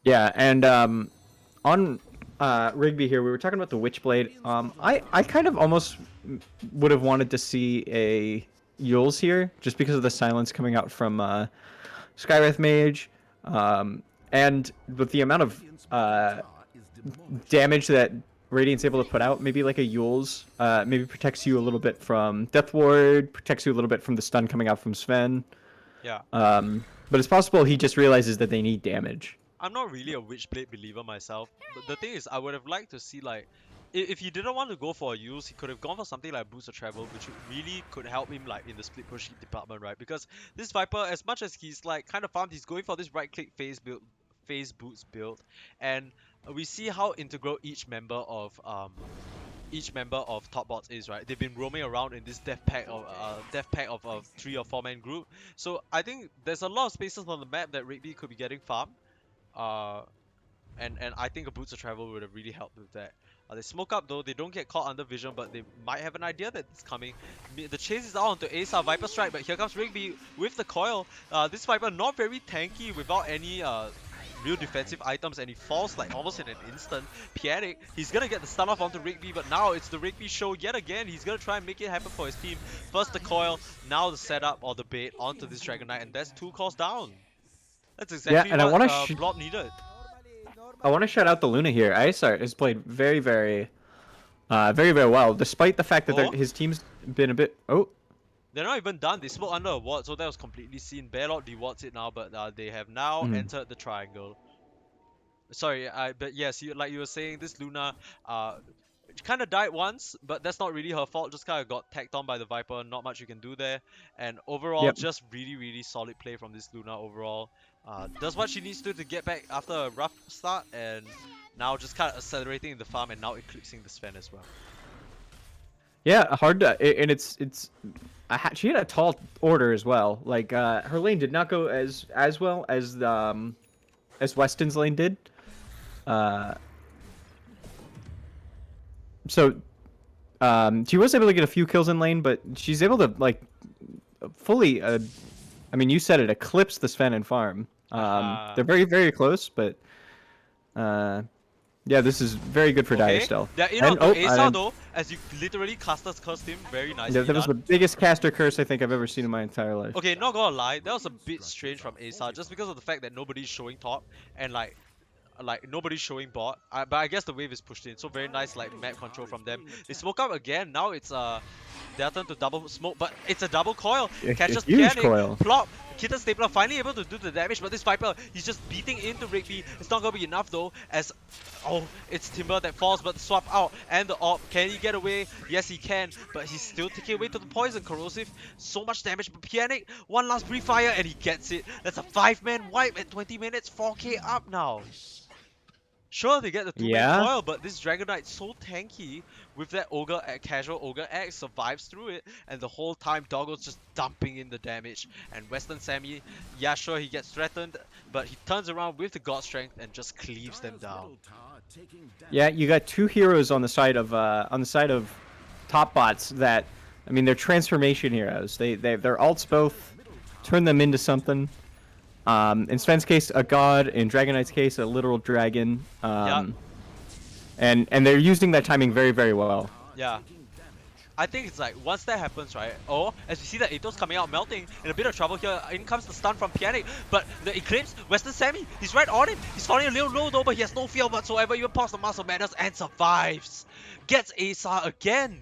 Yeah, and on Rigby here, we were talking about the Witchblade. I kind of almost would have wanted to see a Yules here, just because of the silence coming out from Skywrath Mage, and with the amount of damage that Radiant's able to put out, maybe like a Yules, maybe protects you a little bit from Death Ward, protects you a little bit from the stun coming out from Sven. Yeah. But it's possible he just realizes that they need damage. I'm not really a Witchblade believer myself. But the thing is, I would have liked to see, like, if he didn't want to go for a use, he could have gone for something like Boost of Travel, which really could help him, like, in the split push department, right? Because this Viper, as much as he's, like, kind of farmed, he's going for this right-click phase boots build, and we see how integral each member of top bots is, right? They've been roaming around in this death pack of a 3 or 4 man group. So I think there's a lot of spaces on the map that Rigby could be getting farmed. And I think a Boots of Travel would have really helped with that. They smoke up though, they don't get caught under vision, but they might have an idea that it's coming. The chase is out onto Asa, Viper Strike, but here comes Rigby with the coil. This Viper not very tanky without any real defensive items, and he falls like almost in an instant. Panic, he's gonna get the stun off onto Rigby, but now it's the Rigby show yet again. He's gonna try and make it happen for his team. First the coil, now the setup or the bait onto this Dragon Knight, and that's 2 calls down. That's exactly and what Blorp needed. I want to shout out the Luna here. Isar has played very, very well, despite the fact that his team's been a bit. Oh, they're not even done. They smoke under a ward, so that was completely seen. Bearlord dewards it now, but they have now entered the triangle. Sorry, but yes, like you were saying, this Luna, kind of died once, but that's not really her fault. Just kind of got tagged on by the Viper. Not much you can do there. And overall, just really, really solid play from this Luna overall. Does what she needs to get back after a rough start, and now just kind of accelerating the farm and now eclipsing the Sven as well. Yeah, hard to, and she had a tall order as well. Like her lane did not go as well as Weston's lane did. So she was able to get a few kills in lane, but she's able to like fully. I mean, you said it, eclipse the Sven and farm. They're very, very close, but yeah, this is very good for Dire still. Yeah, you know, Asa though, as you literally caster's cursed him very nicely. Yeah, that was the biggest caster curse I think I've ever seen in my entire life. Okay, not gonna lie, that was a bit strange from Asa, just because of the fact that nobody's showing top and like nobody's showing bot. But I guess the wave is pushed in, so very nice like map control from them. They smoke up again. Now it's their turn to double smoke, but it's a double coil. Catches huge Panic, coil. plop. Kitten Stapler finally able to do the damage, but this Viper, he's just beating into Rigby. It's not gonna be enough though, as it's Timber that falls, but the swap out and the AWP. Can he get away? Yes, he can, but he's still taking away to the poison. Corrosive, so much damage, but Panic, one last brief fire and he gets it. That's a 5-man wipe at 20 minutes, 4k up now. Sure, they get the 2-man coil, but this Dragon Knight's so tanky with that Ogre, casual Ogre X, survives through it, and the whole time Doggo's just dumping in the damage. And Western Sammy, yeah, sure, he gets threatened, but he turns around with the God Strength and just cleaves them down. Yeah, you got 2 heroes on the side of top bots that, I mean, they're transformation heroes. Their ults both turn them into something. In Sven's case, a god. In Dragon Knight's case, a literal dragon. And they're using that timing very, very well. Yeah. I think it's like, once that happens, right? Oh, as you see that Atos coming out, melting, in a bit of trouble here. In comes the stun from Panic, but the Eclipse, Western Sammy, he's right on him. He's falling a little low though, but he has no fear whatsoever. Even past the Muscle Madness and survives. Gets Asa again.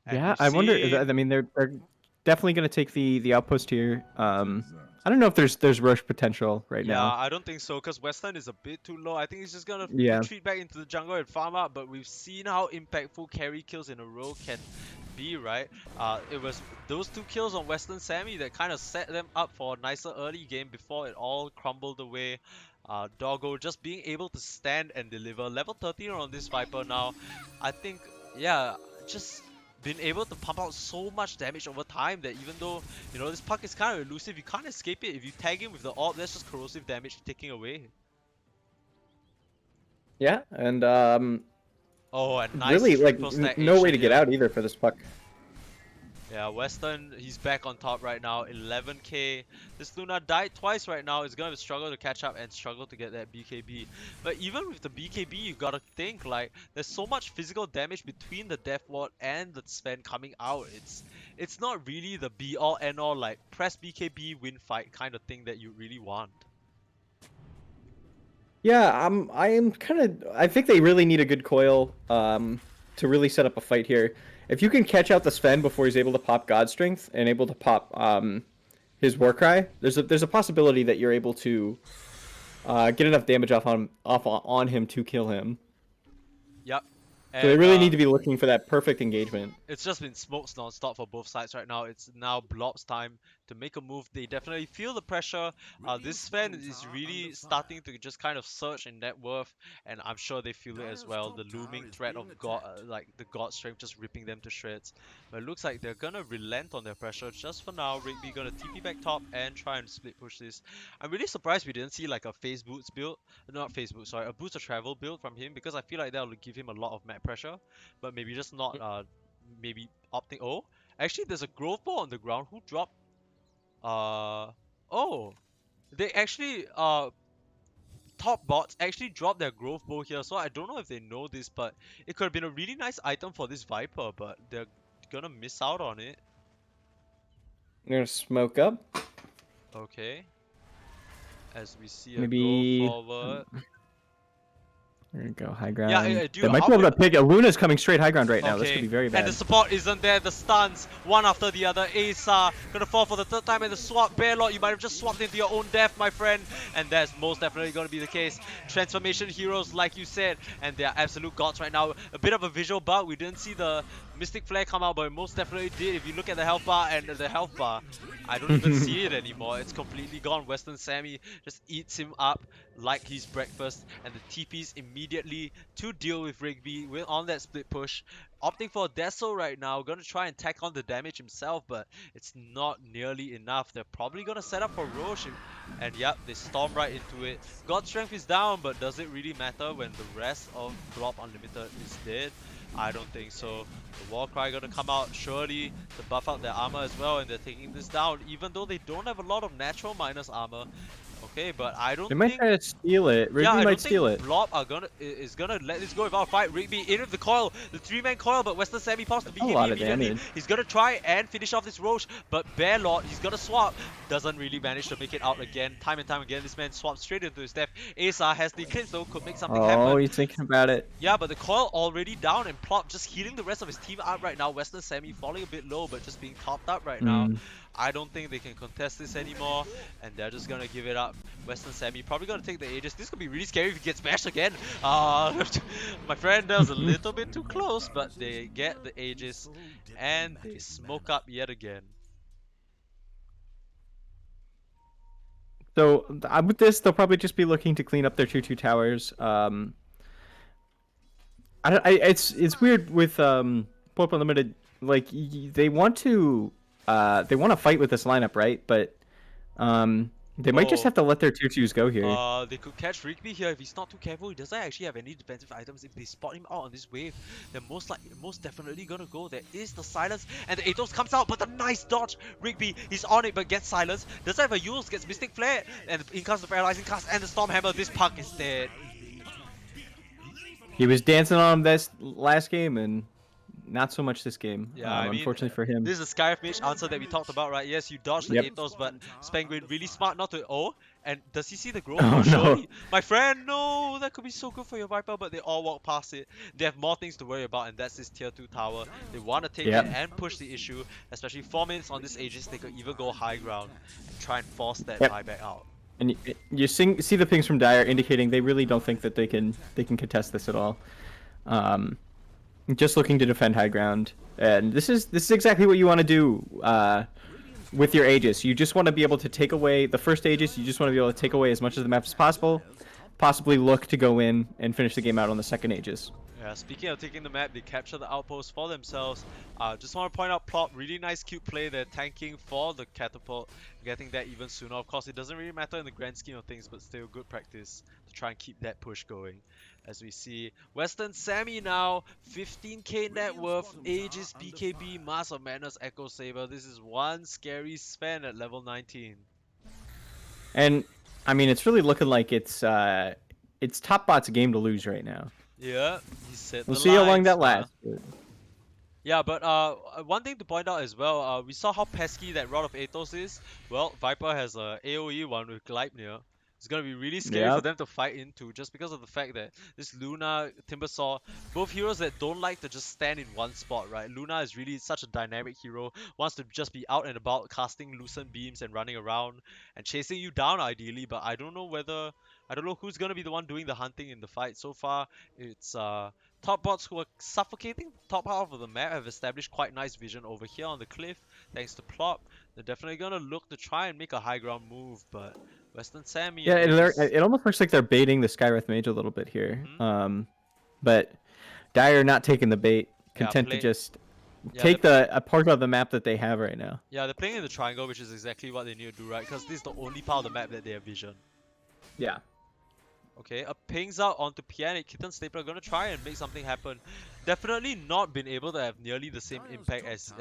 And yeah, I wonder. I mean, they're definitely going to take the outpost here. I don't know if there's rush potential right now. Yeah, I don't think so, because Western is a bit too low. I think he's just going to retreat back into the jungle and farm up, but we've seen how impactful carry kills in a row can be, right? It was those 2 kills on Western Sammy that kind of set them up for a nicer early game before it all crumbled away. Doggo just being able to stand and deliver. Level 13 on this Viper now. I think, yeah, just been able to pump out so much damage over time that even though, you know, this puck is kind of elusive, you can't escape it. If you tag him with the AWP, that's just corrosive damage taking away. Yeah, and oh, and nice really, like, no way to get out either for this puck. Yeah, Western, he's back on top right now, 11k. This Luna died twice right now. It's going to struggle to catch up and struggle to get that BKB. But even with the BKB, you got to think, like, there's so much physical damage between the Death Ward and the Sven coming out. It's not really the be-all, end-all, like, press BKB, win fight kind of thing that you really want. Yeah, I think they really need a good coil to really set up a fight here. If you can catch out the Sven before he's able to pop God Strength and able to pop his Warcry, there's a possibility that you're able to get enough damage off on him to kill him. Yep. So they And really need to be looking for that perfect engagement. it's just been smokes non-stop for both sides right now. It's now Blob's time to make a move. They definitely feel the pressure. This fan is really starting to just kind of surge in net worth, and I'm sure they feel it as well. The looming threat of God, like the God strength, just ripping them to shreds. But it looks like they're gonna relent on their pressure just for now. Rigby gonna TP back top and try and split push this. I'm really surprised we didn't see like a phase boots build, not phase boots, sorry, a boost of travel build from him because I feel like that will give him a lot of map pressure, but maybe just not maybe opting. Oh, actually, there's a growth ball on the ground. Who dropped? Uh, oh, they actually top bots actually dropped their growth bow here. So I don't know if they know this, but it could have been a really nice item for this Viper, but they're gonna miss out on it. They're gonna smoke up. Okay, as we see a go Maybe. forward. There you go, high Yeah, ground. dude, They might how be able can to pick. Luna's coming straight high ground right now. This could okay, be very and the bad. support isn't there. The stuns, one after the other. Asa gonna fall for the third time in the swap. Bearlord, you might have just swapped into your own death, my friend. And that's most definitely gonna be the case. Transformation heroes, like you said, and they are absolute gods right now. A bit of a visual bug. We didn't see the Mystic Flare come out, but it most definitely did. If you look at the health bar and the health bar, I don't even see it anymore. It's completely gone. Western Sammy just eats him up like he's breakfast, and the TPs immediately to deal with Rigby on that split push. Opting for Deso right now, gonna try and tack on the damage himself, but it's not nearly enough. They're probably gonna set up for Roche, and yep, they storm right into it. God Strength is down, but does it really matter when the rest of Blorp Unlimited is dead? I don't think so. The Warcry gonna come out surely to buff out their armor as well, and they're taking this down, even though they don't have a lot of natural minus armor. Okay, but I don't They might think try to steal it. yeah, Rigby I might don't steal think it. Blorp is gonna let this go without a fight. Rigby in with the coil, the three-man coil, but Western Sammy pops the A lot BKB of immediately. damage. He's gonna try and finish off this Roche, but Bearlord, he's gonna swap. Doesn't really manage to make it out again. Time and time again, this man swaps straight into his death. Asa has the eclipse though, could make something Oh, happen. he's thinking about it. Yeah, but the coil already down and Plop just healing the rest of his team up right now. Western Sammy falling a bit low, but just being topped up right now. Mm. I don't think they can contest this anymore, and they're just gonna give it up. Western Sammy probably gonna take the Aegis. This could be really scary if he gets smashed again. My friend, that was a little bit too close, but they get the Aegis, and they smoke up yet again. So with this, they'll probably just be looking to clean up their 2-2 towers. It's weird with Blorp Unlimited. Like they want to fight with this lineup, right? But they might just have to let their 2-2s go here. They could catch Rigby here if he's not too careful. He doesn't actually have any defensive items. If they spot him out on this wave, they're most definitely gonna go. There is the silence, and the Atos comes out, but the nice dodge. Rigby, he's on it, but gets silenced. Doesn't have a use, gets Mystic Flare, and in comes the Paralyzing Cast and the Storm Hammer. This punk is dead. He was dancing on him this last game, and not so much this game. Yeah, I mean, unfortunately for him. This is the Skyriff Mage answer that we talked about, right? Yes, you dodged the Yep. Atos, but Spanguin really smart not to. Oh, and does he see the growth? Oh, no. Surely. My friend, no, that could be so good for your Viper, but they all walk past it. They have more things to worry about, and that's this tier 2 tower. They want to take Yep. it and push the issue, especially 4 minutes on this Aegis. They could even go high ground and try and force that Yep. buyback out. And you see the pings from Dire indicating they really don't think that they can contest this at all. Just looking to defend high ground, and this is exactly what you want to do with your Aegis. You just want to be able to take away the first Aegis. You just want to be able to take away as much of the map as possible, possibly look to go in and finish the game out on the second Aegis. Yeah, speaking of taking the map, they capture the outpost for themselves. Just want to point out Plop, really nice cute play. They're tanking for the catapult, getting that even sooner. Of course, it doesn't really matter in the grand scheme of things, but still good practice to try and keep that push going. As we see Western Sammy now, 15k net worth, Aegis, BKB, Mass of Madness, Echo Saber. This is one scary spend at level 19. And I mean, it's really looking like it's Topbot's game to lose right now. Yeah, he said We'll see how long that lasts. Yeah, but one thing to point out as well, we saw how pesky that Rod of Athos is. Well, Viper has a AoE one with Gleipnir. It's gonna be really scary for them to fight into, just because of the fact that this Luna, Timbersaw, both heroes that don't like to just stand in one spot, right? Luna is really such a dynamic hero, wants to just be out and about, casting lucent beams and running around and chasing you down ideally, but I don't know who's gonna be the one doing the hunting in the fight. So far, it's top bots who are suffocating the top half of the map have established quite nice vision over here on the cliff, thanks to Plop. They're definitely gonna look to try and make a high ground move, but Western Sammy Yeah, and is... it almost looks like they're baiting the Skywrath Mage a little bit here. Mhm. But Dire not taking the bait, Yeah, content to just yeah, take a part of the map that they have right now. yeah, they're playing in the triangle, which is exactly what they need to do, right? Because this is the only part of the map that they have vision. Yeah. Okay, a pings out onto Pianic. Kitten Stapler gonna try and make something happen. Definitely not been able to have nearly the same impact as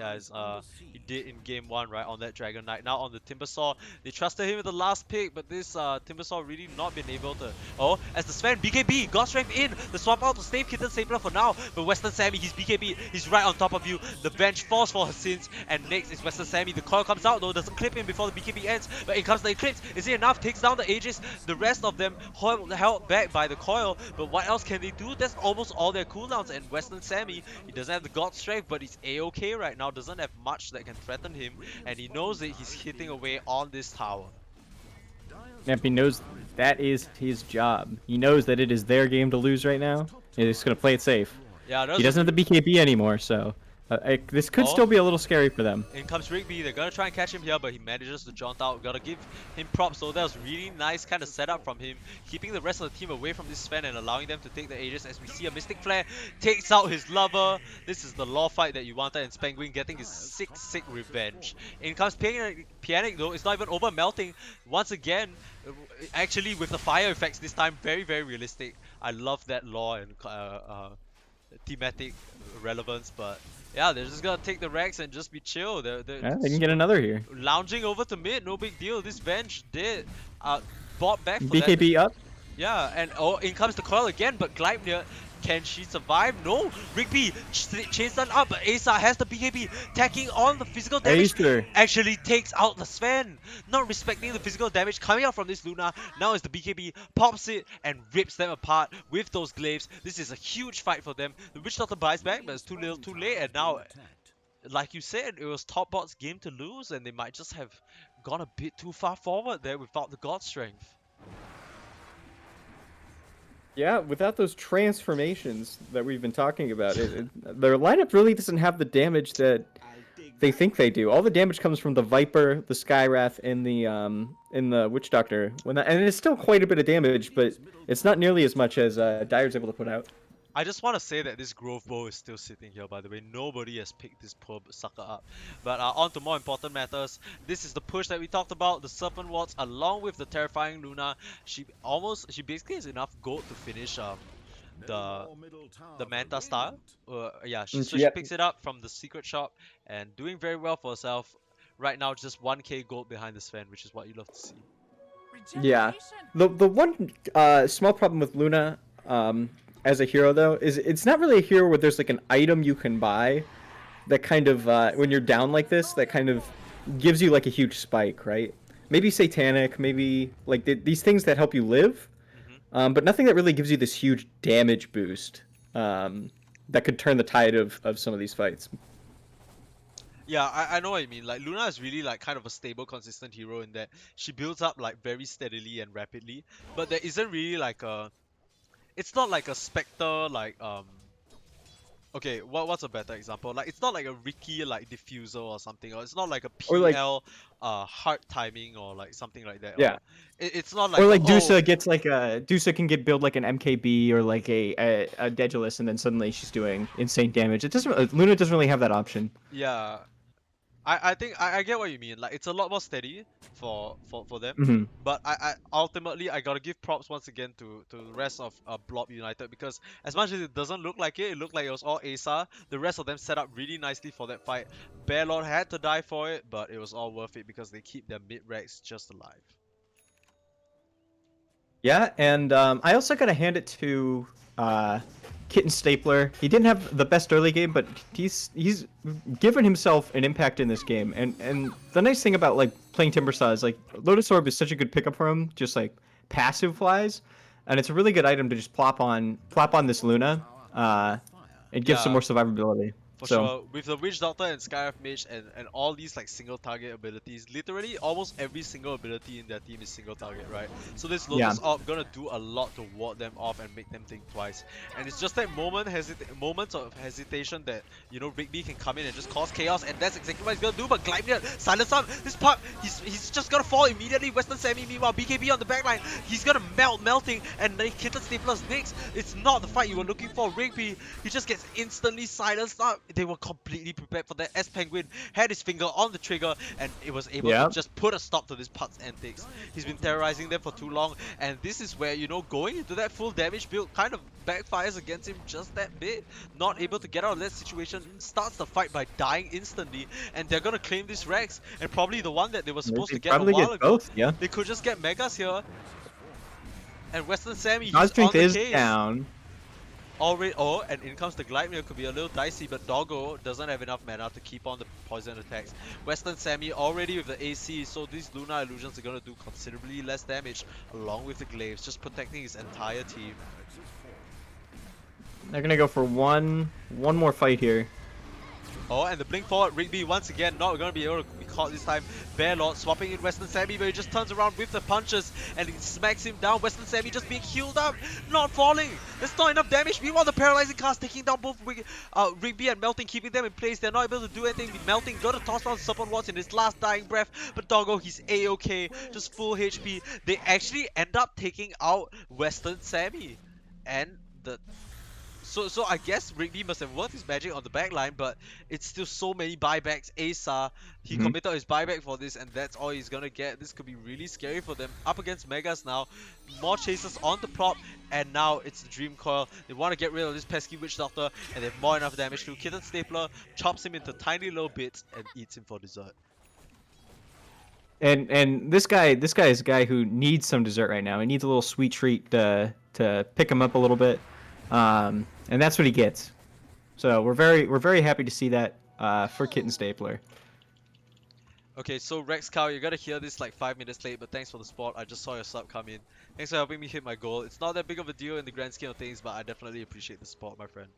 he did in game 1, right, on that Dragon Knight. Now on the Timbersaw, they trusted him with the last pick, but this Timbersaw really not been able to... Oh, as the Sven, BKB, God Strength in! The swap out to save Kitten Stapler for now, but Western Sammy, he's BKB, he's right on top of you. The bench falls for her sins, and next is Western Sammy. The coil comes out though, doesn't clip him before the BKB ends, but in comes the Eclipse. Is it enough? Takes down the Aegis. The rest of them held back by the coil, but what else can they do? That's almost all their cooldowns, and Western Sammy, he doesn't have the God Strength, but he's a-okay right now, doesn't have much that can threaten him, and he knows that he's hitting away on this tower. Yep, he knows that is his job. He knows that it is their game to lose right now, and he's going to play it safe. Yeah, he doesn't have the BKB anymore, so this could still be a little scary for them. In comes Rigby, they're gonna try and catch him here, but he manages to jaunt out. Gotta give him props, so that was really nice kind of setup from him, keeping the rest of the team away from this Sven and allowing them to take the Aegis, as we see a Mystic Flare takes out his lover. This is the law fight that you wanted, and Spenguin getting his sick revenge. In comes Pianic though, it's not even over, melting once again, actually with the fire effects this time, very realistic. I love that law and thematic relevance, but yeah, they're just gonna take the Rex and just be chill. They can get another here. Lounging over to mid, no big deal. This bench did bought back for BKB that. up. Yeah, and in comes the coil again, but Gleipnir, can she survive? No! Rigby chains done up, but Asa has the BKB, tacking on the physical damage. Actually takes out the Sven. Not respecting the physical damage coming out from this Luna. Now is the BKB, pops it and rips them apart with those glaives. This is a huge fight for them. The Witch Doctor buys back, but it's too little too late, and now, like you said, it was Top Bot's game to lose, and they might just have gone a bit too far forward there without the God Strength. Yeah, without those transformations that we've been talking about, their lineup really doesn't have the damage that they think they do. All the damage comes from the Viper, the Skywrath, and the Witch Doctor. And it's still quite a bit of damage, but it's not nearly as much as Dire's able to put out. I just want to say that this Grove Bow is still sitting here, by the way. Nobody has picked this poor sucker up. But on to more important matters. This is the push that we talked about. The Serpent Wards along with the Terrifying Luna. She basically has enough gold to finish the Manta style. Yeah, she picks it up from the secret shop and doing very well for herself. Right now, just 1k gold behind the Sven, which is what you love to see. Yeah. The one small problem with Luna as a hero, though, is it's not really a hero where there's like an item you can buy that kind of, when you're down like this, that kind of gives you like a huge spike, right? Maybe Satanic, maybe like these things that help you live, but nothing that really gives you this huge damage boost that could turn the tide of some of these fights. Yeah, I know what you mean. Like, Luna is really like kind of a stable, consistent hero in that she builds up like very steadily and rapidly, but there isn't really like a... It's not like a Spectre, like, okay, what's a better example? Like, it's not like a Ricky, like, Diffuser or something, or it's not like a PL, hard timing, or like something like that. Yeah. Or, it's not like... Or like Dusa gets like a... Dusa can build like an MKB or like a Daedalus, and then suddenly she's doing insane damage. It doesn't... Luna doesn't really have that option. Yeah. I think I get what you mean. Like, it's a lot more steady for them. But I ultimately I gotta give props once again to the rest of Blorp United, because as much as it doesn't look like it looked like it was all Asa. The rest of them set up really nicely for that fight. Bearlord had to die for it, but it was all worth it because they keep their mid-ranks just alive. Yeah, and I also gotta hand it to Kitten Stapler. He didn't have the best early game, but he's given himself an impact in this game. And the nice thing about like playing Timbersaw is like Lotus Orb is such a good pickup for him, just like passive flies, and it's a really good item to just plop on this Luna, and give some more survivability. For So sure, with the Witch Doctor and Skyrife Mage and all these like single target abilities, literally almost every single ability in their team is single target, right? So this yeah, Lotus Orb gonna do a lot to ward them off and make them think twice. And it's just that moments of hesitation that, you know, Rigby can come in and just cause chaos, and that's exactly what he's gonna do. But Gleipnir, silence up, this puck, he's just gonna fall immediately. Western Sammy, meanwhile, BKB on the backline, he's gonna melting, and then Kitten Stapler's next. It's not the fight you were looking for. Rigby, he just gets instantly silenced up. They were completely prepared for that, as Penguin had his finger on the trigger and it was able to yeah. just put a stop to this puck's antics. He's been terrorizing them for too long, and this is where, you know, going into that full damage build kind of backfires against him just that bit. Not able to get out of that situation, starts the fight by dying instantly, and they're gonna claim this Rex, and probably the one that they were supposed They to get a probably while get ago. both. Yeah. They could just get Megas here. And Western Sammy, God's he's on strength the is case. down. Already, oh, and in comes the Gleipnir, could be a little dicey, but Doggo doesn't have enough mana to keep on the poison attacks. Western Sammy already with the AC, so these Lunar Illusions are gonna do considerably less damage along with the Glaives, just protecting his entire team. They're gonna go for one more fight here. Oh, and the blink forward, Rigby once again not gonna be able to be caught this time. Bearlord swapping in Western Sammy, but he just turns around with the punches and he smacks him down. Western Sammy just being healed up, not falling. There's not enough damage. Meanwhile, the paralyzing cast taking down both Rigby and Melting, keeping them in place. They're not able to do anything. Melting got to toss down Serpent Watts in his last dying breath, but Doggo, he's A-okay, just full HP. They actually end up taking out Western Sammy, and the so I guess Rigby must have worked his magic on the back line, but it's still so many buybacks. Asa, he committed his buyback for this, and that's all he's gonna get. This could be really scary for them. Up against Megas now, more chasers on the prop, and now it's the Dream Coil. They want to get rid of this pesky Witch Doctor, and they have more enough damage to. Kitten Stapler chops him into tiny little bits and eats him for dessert. And this guy is a guy who needs some dessert right now. He needs a little sweet treat to pick him up a little bit. And that's what he gets. So we're very happy to see that for Kitten Stapler. Okay, so Rex Cow, you're gonna hear this like 5 minutes late, but thanks for the spot. I just saw your sub come in. Thanks for helping me hit my goal. It's not that big of a deal in the grand scheme of things, but I definitely appreciate the spot, my friend.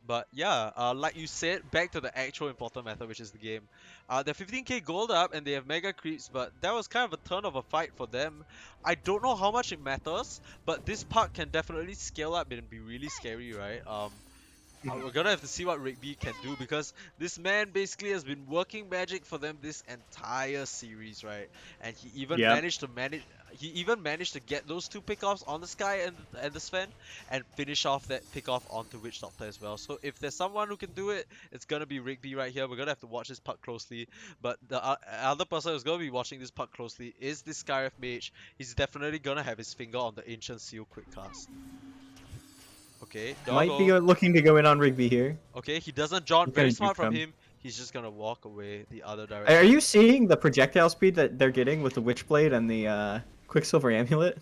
But yeah, like you said, back to the actual important matter, which is the game. They're 15k gold up and they have mega creeps, but that was kind of a turn of a fight for them. I don't know how much it matters, but this part can definitely scale up and be really scary, right? We're gonna have to see what Rigby can do, because this man basically has been working magic for them this entire series, right? And he even managed to get those two pickoffs on the Sky and the Sven, and finish off that pickoff onto Witch Doctor as well. So if there's someone who can do it, it's gonna be Rigby right here. We're gonna have to watch this puck closely, but the other person who's gonna be watching this puck closely is this Skyrife Mage. He's definitely gonna have his finger on the Ancient Seal quick cast. Okay, Might be Doggo. looking to go in on Rigby here. Okay, he doesn't jaunt. What Very can he do smart from from- him. He's just gonna walk away the other direction. Are you seeing the projectile speed that they're getting with the Witchblade and the Quicksilver Amulet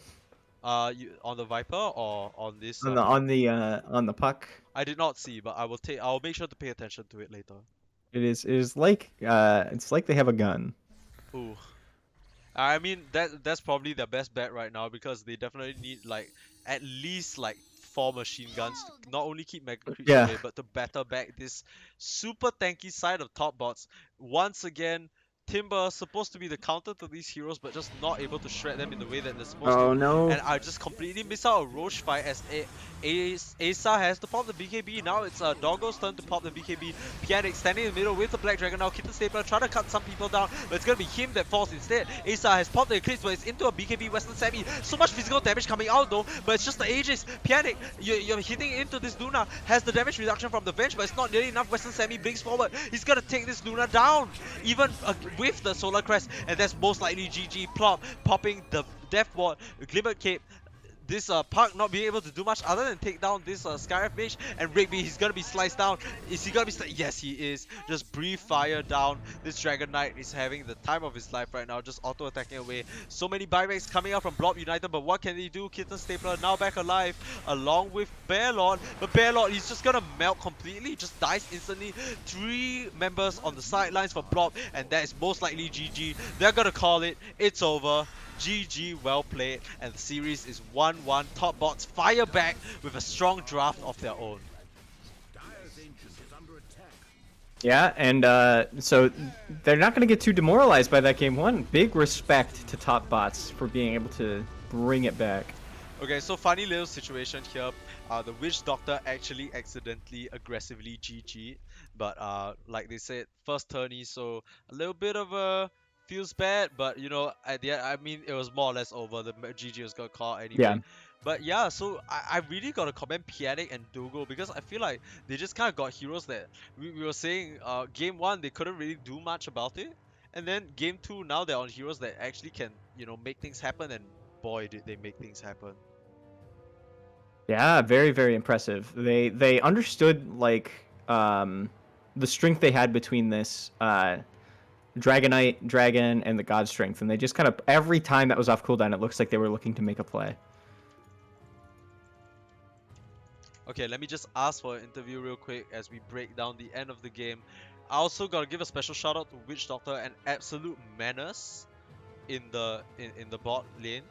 On the Viper or on this? on the puck? I did not see, but I'll make sure to pay attention to it later. It is like it's like they have a gun. Ooh. I mean that's probably their best bet right now, because they definitely need like at least like 4 machine guns to not only keep mega creeps away, but to batter back this super tanky side of top bots. Once again, Timber supposed to be the counter to these heroes, but just not able to shred them in the way that they're supposed to. Oh no! And I just completely miss out a Roche fight as Asa has to pop the BKB. Now it's Doggo's turn to pop the BKB. Pianic standing in the middle with the Black Dragon now. Kitten Stapler trying to cut some people down, but it's gonna be him that falls instead. Asa has popped the Eclipse, but it's into a BKB Western Sammy. So much physical damage coming out though, but it's just the Aegis. Pianic, you're hitting into this Luna, has the damage reduction from the Venge, but it's not nearly enough. Western Sammy blinks forward. He's gonna take this Luna down, even with the Solar Crest, and that's most likely GG. Plop popping the Death Ward, Glimmer Cape. This Park not being able to do much other than take down this Skyrife Mage, and Rigby, he's gonna be sliced down. Is he gonna be Yes, he is. Just breathe fire down. This Dragon Knight is having the time of his life right now, just auto attacking away. So many buybacks coming out from Blorp United, but what can they do? Kitten Stapler now back alive along with Bearlord, but Bearlord, he's just gonna melt completely, just dies instantly. 3 members on the sidelines for Blorp, and that is most likely GG. They're gonna call it. It's over. GG, well played, and the series is 1-1. Top bots fire back with a strong draft of their own. Yeah, and so they're not going to get too demoralized by that game one. Big respect to top bots for being able to bring it back. Okay, so funny little situation here. The witch doctor actually accidentally aggressively GG, but like they said, first tourney, so a little bit of a feels bad, but you know, at the end, I mean, it was more or less over. The GG was got caught Yeah. anyway. But yeah, so I really gotta commend Pianic and Dogo because I feel like they just kind of got heroes that we were saying. Game one they couldn't really do much about it, and then game two now they're on heroes that actually can make things happen, and boy did they make things happen. Yeah, very, very impressive. They understood the strength they had between this Dragonite, Dragon, and the God Strength, and they just kind of every time that was off cooldown, it looks like they were looking to make a play. Okay, let me just ask for an interview real quick as we break down the end of the game. I also gotta give a special shout out to Witch Doctor and absolute menace in the bot lane.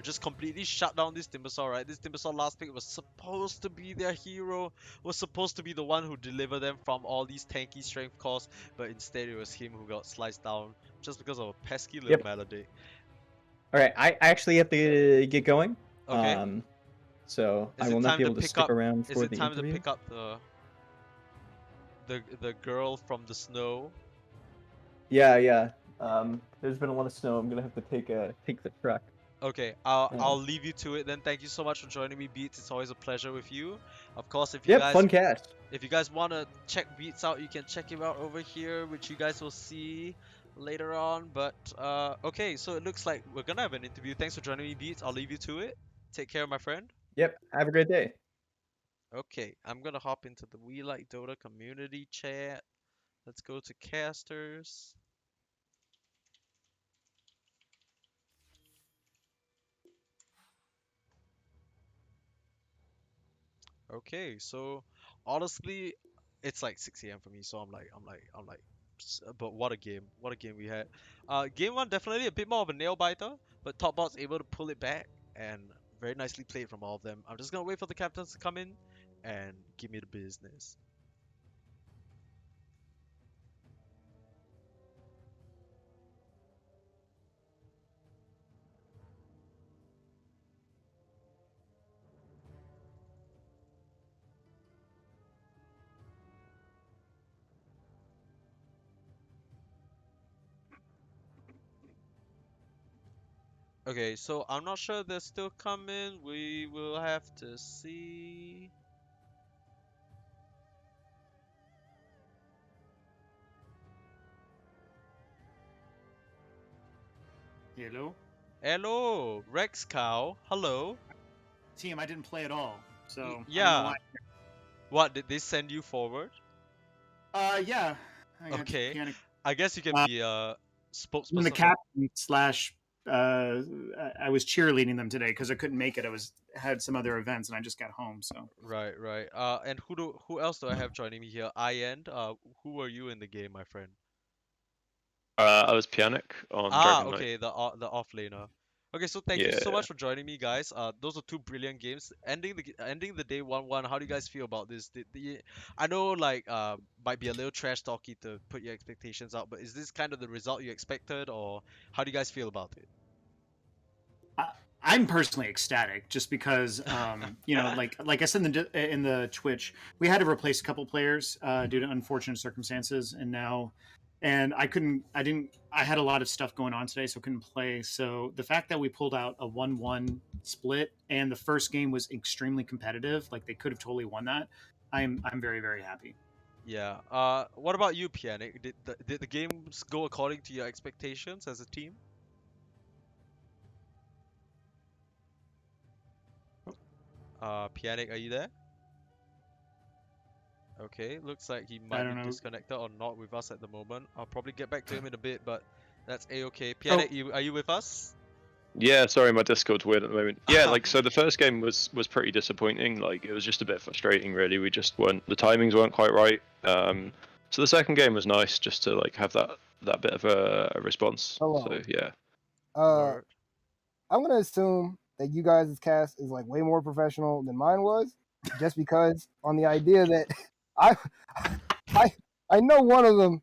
Just completely shut down this Timbersaw, right? This Timbersaw last pick was supposed to be their hero, was supposed to be the one who delivered them from all these tanky strength costs, but instead it was him who got sliced down just because of a pesky little Yep. Maledict. All right, I actually have to get going. Okay. So Is I it will not time be to able to pick stick up? around Is for it the time to interview. pick up the girl from the snow? Yeah. There's been a lot of snow. I'm gonna have to take the truck. Okay, I'll leave you to it then. Thank you so much for joining me, Beats. It's always a pleasure with you. Of course, Yep, fun cast. if you guys want to check Beats out, you can check him out over here, which you guys will see later on. But okay, so it looks like we're gonna have an interview. Thanks for joining me, Beats. I'll leave you to it. Take care, my friend. Yep, have a great day. Okay, I'm gonna hop into the We Like Dota community chat. Let's go to casters. Okay, so honestly, it's like 6 a.m. for me, so I'm like, but what a game! What a game we had. Game one definitely a bit more of a nail biter, but top bot's able to pull it back and very nicely played from all of them. I'm just gonna wait for the captains to come in and give me the business. Okay, so I'm not sure they're still coming. We will have to see. Hello? Hello, Rex Cow. Hello. Team, I didn't play at all, so I'm in the Yeah. line. What, did they send you forward? Yeah. I got Okay. Panic. I guess you can be a spokesperson. I'm the captain slash. I was cheerleading them today because I couldn't make it. Had some other events and I just got home. So Right. And who else do I have joining me here? End. Who were you in the game, my friend? I was Pianic on Dragon Knight. Okay, the off laner. Okay, so thank you so much for joining me, guys. Those are two brilliant games. Ending the day 1-1. How do you guys feel about this? I know like might be a little trash talky to put your expectations out, but is this kind of the result you expected, or how do you guys feel about it? I'm personally ecstatic just because, like I said in the Twitch, we had to replace a couple players due to unfortunate circumstances, and I had a lot of stuff going on today, so I couldn't play. So the fact that we pulled out a 1-1 split and the first game was extremely competitive, like they could have totally won that. I'm very, very happy. Yeah. What about you, Pianic? Did the games go according to your expectations as a team? Pianic, are you there? Okay, looks like he might don't be know. disconnected or not with us at the moment. I'll probably get back to him in a bit, but that's a-okay. Pianic, are you with us? Yeah, sorry, my Discord's weird at the moment. Yeah, so the first game was pretty disappointing. Like it was just a bit frustrating, really. The timings weren't quite right. So the second game was nice, just to like have that bit of a response. Hello. So yeah. I'm gonna assume that you guys' cast is like way more professional than mine was, just because on the idea that I know one of them.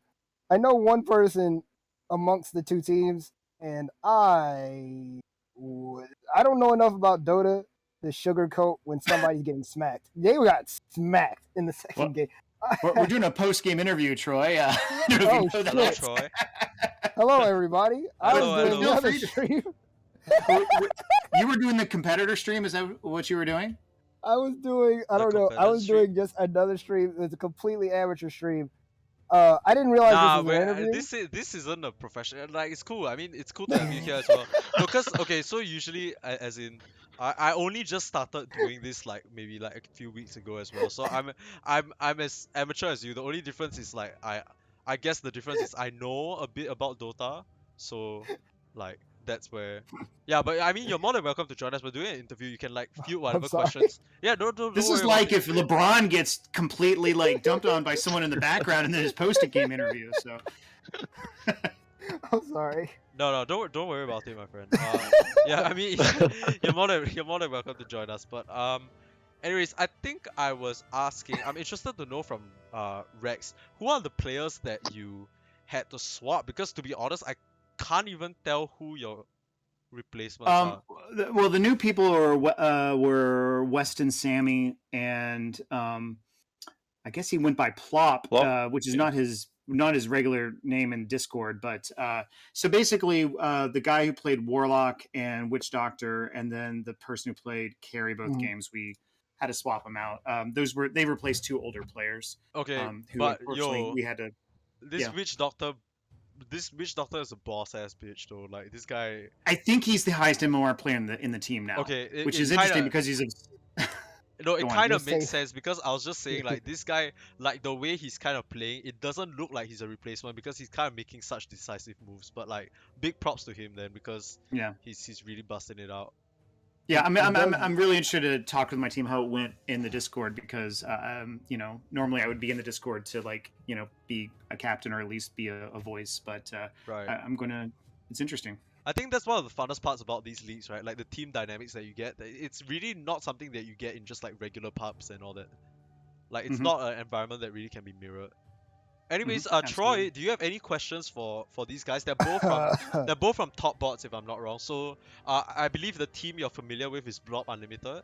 I know one person amongst the two teams, and I don't know enough about Dota to sugarcoat when somebody's getting smacked. They got smacked in the second game. We're doing a post-game interview, Troy. I don't know if Oh, you know that. Hello, shit. Troy. Hello, everybody. I was Hello, doing hello. the other Feel free stream. You were doing the competitor stream. Is that what you were doing? I was doing. I The don't know. I competitive was stream? doing just another stream. It's a completely amateur stream. I didn't realize Nah, this was an interview. this isn't a professional. Like, it's cool. I mean, it's cool to have you here as well. No, cause okay, so usually, as in, I only just started doing this like maybe like a few weeks ago as well. So I'm as amateur as you. The only difference is like I guess the difference is I know a bit about Dota. So like that's where. Yeah, but I mean, you're more than welcome to join us. We're doing an interview. You can like field whatever sorry. questions. Yeah, don't This worry is about like it. if LeBron gets completely like dumped on by someone in the background in his post-game interview. So I'm sorry. No, don't worry about it, my friend. Yeah, I mean, you're more than welcome to join us. But anyways, I think I was asking. I'm interested to know from Rex, who are the players that you had to swap? Because to be honest, I can't even tell who your replacements are. well, the new people were Weston Sammy and I guess he went by Plop, Plop? which is Yeah. not his regular name in Discord. But so basically, the guy who played Warlock and Witch Doctor, and then the person who played Carry both games, we had to swap them out. They replaced two older players. Okay, Who but unfortunately yo, we had to. this Yeah. witch doctor, is a boss ass bitch though. Like this guy. I think he's the highest MMR player in the team now. Okay, which it is interesting kinda- because he's a. No, it Go on. kind You're of makes safe. sense because I was just saying like this guy, like the way he's kind of playing, it doesn't look like he's a replacement because he's kind of making such decisive moves. But like big props to him then because Yeah. he's really busting it out. Yeah, does- I'm really interested to talk with my team how it went in the Discord because normally I would be in the Discord to be a captain or at least be a voice, but Right. I'm gonna. It's interesting. I think that's one of the funnest parts about these leagues, right? Like the team dynamics that you get. It's really not something that you get in just like regular pubs and all that. Like it's Mhm. not an environment that really can be mirrored. Anyways, absolutely. Troy, do you have any questions for these guys? They're both from top bots, if I'm not wrong. So, I believe the team you're familiar with is Blorp Unlimited.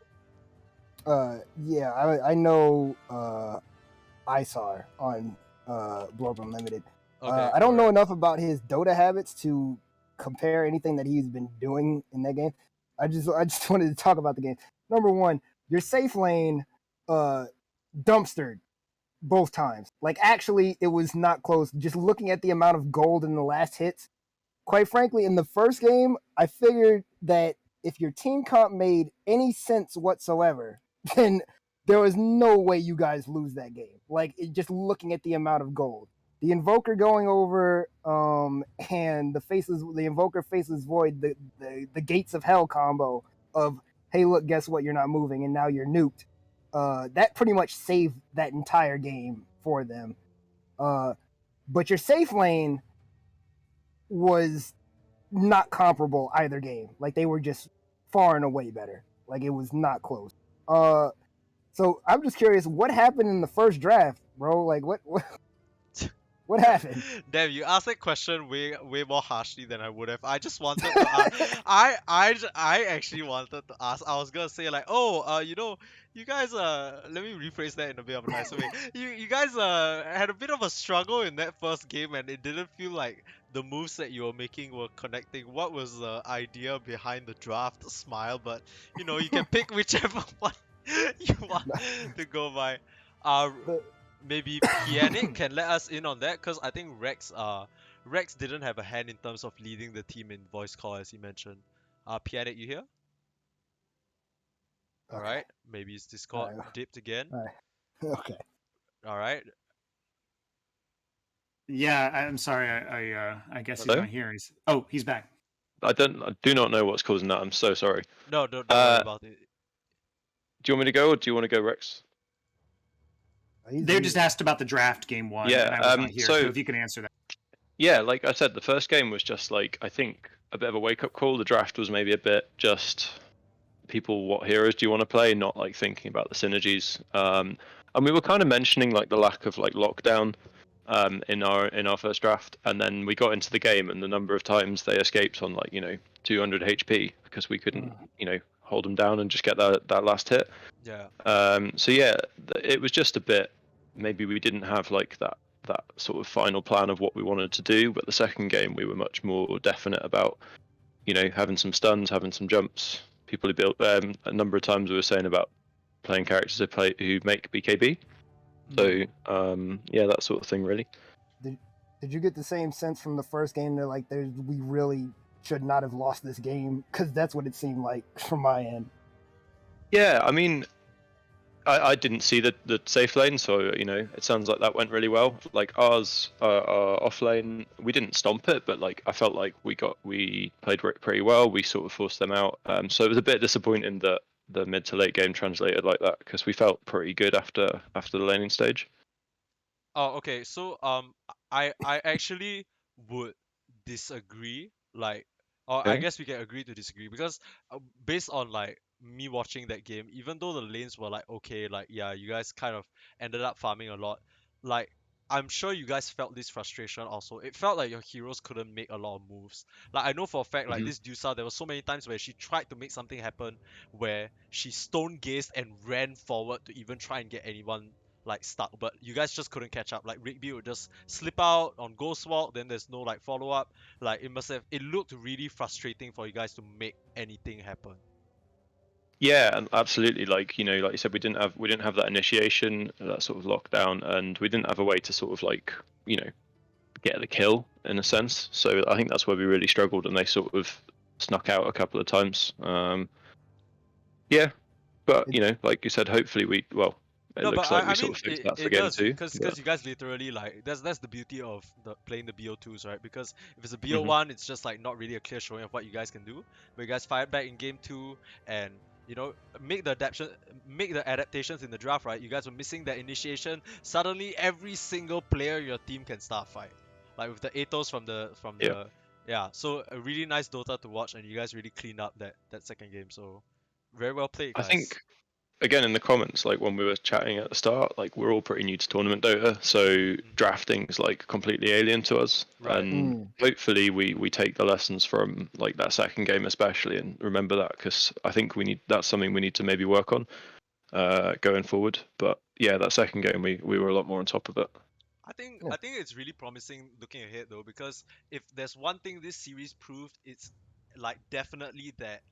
Yeah, I know Isar on Blorp Unlimited. Okay. I don't know alright. enough about his Dota habits to compare anything that he's been doing in that game. I just wanted to talk about the game. Number one, your safe lane dumpstered both times. Like actually it was not close. Just looking at the amount of gold in the last hits, quite frankly, in the first game, I figured that if your team comp made any sense whatsoever, then there was no way you guys lose that game. Like just looking at the amount of gold. The invoker going over, and the invoker faces void, the gates of hell combo of hey look, guess what, you're not moving and now you're nuked. That pretty much saved that entire game for them. But your safe lane was not comparable either game. Like they were just far and away better. Like it was not close. So I'm just curious, what happened in the first draft, bro? Like what happened? Damn, you asked that question way more harshly than I would have. I just wanted to ask, I actually wanted to ask. I was gonna say like, oh, you guys let me rephrase that in a bit of a nicer way. You guys had a bit of a struggle in that first game and it didn't feel like the moves that you were making were connecting. What was the idea behind the draft smile? But you can pick whichever one you want to go by. Maybe Pianic can let us in on that because I think Rex didn't have a hand in terms of leading the team in voice call as he mentioned. Pianic, you here? All right. Maybe his Discord dipped again. Okay. All right. Yeah, I'm sorry. I guess Hello? he's not here. He's back. I do not know what's causing that. I'm so sorry. No, don't worry about it. Do you want me to go or do you want to go, Rex? They just asked about the draft game one. Yeah, and I was not here. so- So if you can answer that. Yeah, like I said, the first game was just like, I think, a bit of a wake-up call. The draft was maybe a bit just people, what heroes do you want to play, not like thinking about the synergies. And we were kind of mentioning like the lack of like lockdown in our first draft, and then we got into the game, and the number of times they escaped on like 200 HP because we couldn't hold them down and just get that last hit. Yeah. So yeah, it was just a bit. Maybe we didn't have like that sort of final plan of what we wanted to do, but the second game we were much more definite about having some stuns, having some jumps. People who built a number of times we were saying about playing characters who make BKB. So yeah, that sort of thing really. Did you get the same sense from the first game that like we really should not have lost this game? Because that's what it seemed like from my end. Yeah, I mean, I didn't see the safe lane, so it sounds like that went really well. Like ours, our off lane, we didn't stomp it, but like I felt like we played pretty well. We sort of forced them out. So it was a bit disappointing that the mid to late game translated like that because we felt pretty good after the laning stage. Oh, okay. So I actually would disagree. Like, or I Okay. guess we can agree to disagree because based on like me watching that game, even though the lanes were like okay, like yeah, you guys kind of ended up farming a lot. Like, I'm sure you guys felt this frustration also. It felt like your heroes couldn't make a lot of moves. Like I know for a fact, like Mhm. this Dusa, there were so many times where she tried to make something happen, where she stone gazed and ran forward to even try and get anyone like stuck, but you guys just couldn't catch up. Like Rigby would just slip out on Ghost Walk, then there's no like follow up. Like it looked really frustrating for you guys to make anything happen. Yeah, and absolutely. Like like you said, we didn't have that initiation, that sort of lockdown, and we didn't have a way to sort of like get the kill in a sense. So I think that's where we really struggled, and they sort of snuck out a couple of times. Yeah, but like you said, hopefully it No, but looks like I we sort mean of fixed it, that for it game does two. because you guys literally like that's the beauty of playing the BO2s, right? Because if it's a Mhm. BO1, it's just like not really a clear showing of what you guys can do. But you guys fired back in game 2 and make the adaptations in the draft, right? You guys were missing that initiation. Suddenly every single player in your team can start fight. Like with the Atos from Yeah. the yeah, so a really nice Dota to watch, and you guys really cleaned up that second game. So very well played, I guys. think again in the comments, like when we were chatting at the start, like we're all pretty new to tournament Dota, so drafting's like completely alien to us. Right. And hopefully we take the lessons from like that second game especially and remember that because I think that's something we need to maybe work on going forward. But yeah, that second game we were a lot more on top of it. I think it's really promising looking ahead though, because if there's one thing this series proved, it's like definitely that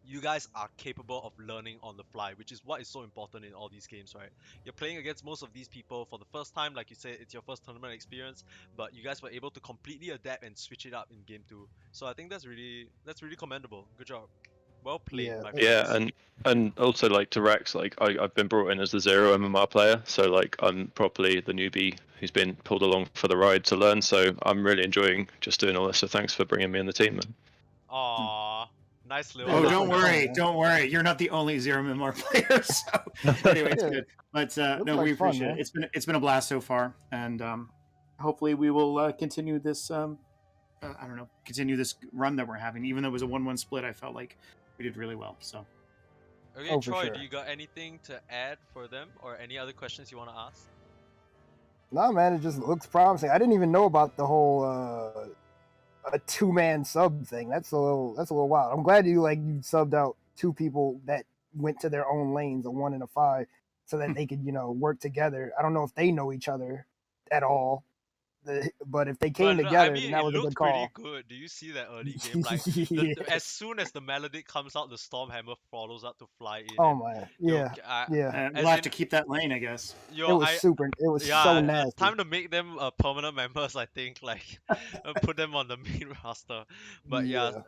you guys are capable of learning on the fly, which is what is so important in all these games, right? You're playing against most of these people for the first time, like you said, it's your first tournament experience, but you guys were able to completely adapt and switch it up in game 2. So I think that's really commendable. Good job. Well played, Yeah, my Yeah, friends. and also like to Rex, like I've been brought in as the zero MMR player, so like I'm properly the newbie who's been pulled along for the ride to learn. So I'm really enjoying just doing all this. So thanks for bringing me in the team, man. Aww, nice little Yeah, Oh, looks hug. don't like fun, worry, man. don't worry. You're not the only zero memoir player. So anyway, it's Yeah, good. But looks no, like we fun, appreciate man. it. It's been a blast so far, and hopefully we will continue this. I don't know, continue this run that we're having. Even though it was a 1-1 split, I felt like we did really well. So Okay, Oh, for Troy, do sure. you got anything to add for them or any other questions you want to ask? No, man, it just looks promising. I didn't even know about the whole a 2-man sub thing. That's a little wild. I'm glad you subbed out 2 people that went to their own lanes, a 1 and a 5, so that they could work together. I don't know if they know each other at all, but if they But came no, I together, then mean, that it was a good looked pretty call. good. Do you see that early game? Like, as Yes. soon as the Maledict comes out, the Stormhammer follows up to fly in, Oh and my, yo, yeah, yeah. we'll as have in, to keep that lane, I guess. yo, It was I, super. It was so yeah, nasty. time to make them permanent members. I think, like, put them on the main roster. But yeah, Yeah.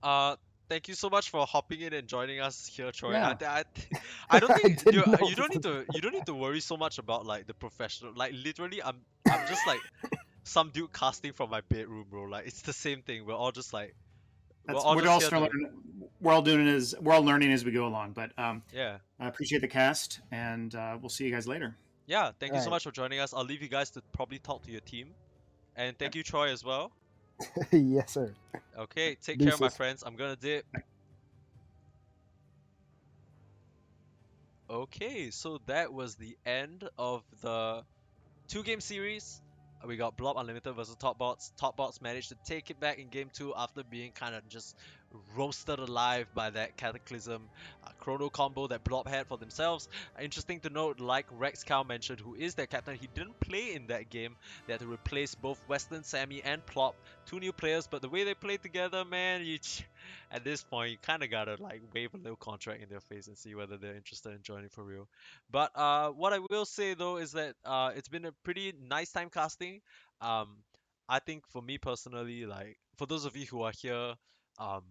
uh, thank you so much for hopping in and joining us here, Troy. Yeah. I don't I think didn't know you don't this need was. to worry so much about like the professional. Like literally, I'm just like some dude casting from my bedroom, bro. Like it's the same thing. We're That's all we're just all here still to learning. We're all learning as we go along. But yeah. I appreciate the cast, and we'll see you guys later. Yeah, thank you so Right. much for joining us. I'll leave you guys to probably talk to your team. And thank Yep. you, Troy, as well. Yes, sir. Okay, take care, my Deuces. friends. I'm gonna dip. Okay, so that was the end of the two-game series. We got Blob Unlimited versus Top Bots. Top Bots managed to take it back in game two after being kind of just roasted alive by that Cataclysm chrono combo that Blob had for themselves. Interesting to note, like Rex Cow mentioned, who is their captain, he didn't play in that game. They had to replace both Western Sammy and Plop, two new players, but the way they played together, man, at this point, you kind of gotta like wave a little contract in their face and see whether they're interested in joining for real. But what I will say though is that it's been a pretty nice time casting. Um, I think for me personally, like for those of you who are here, um,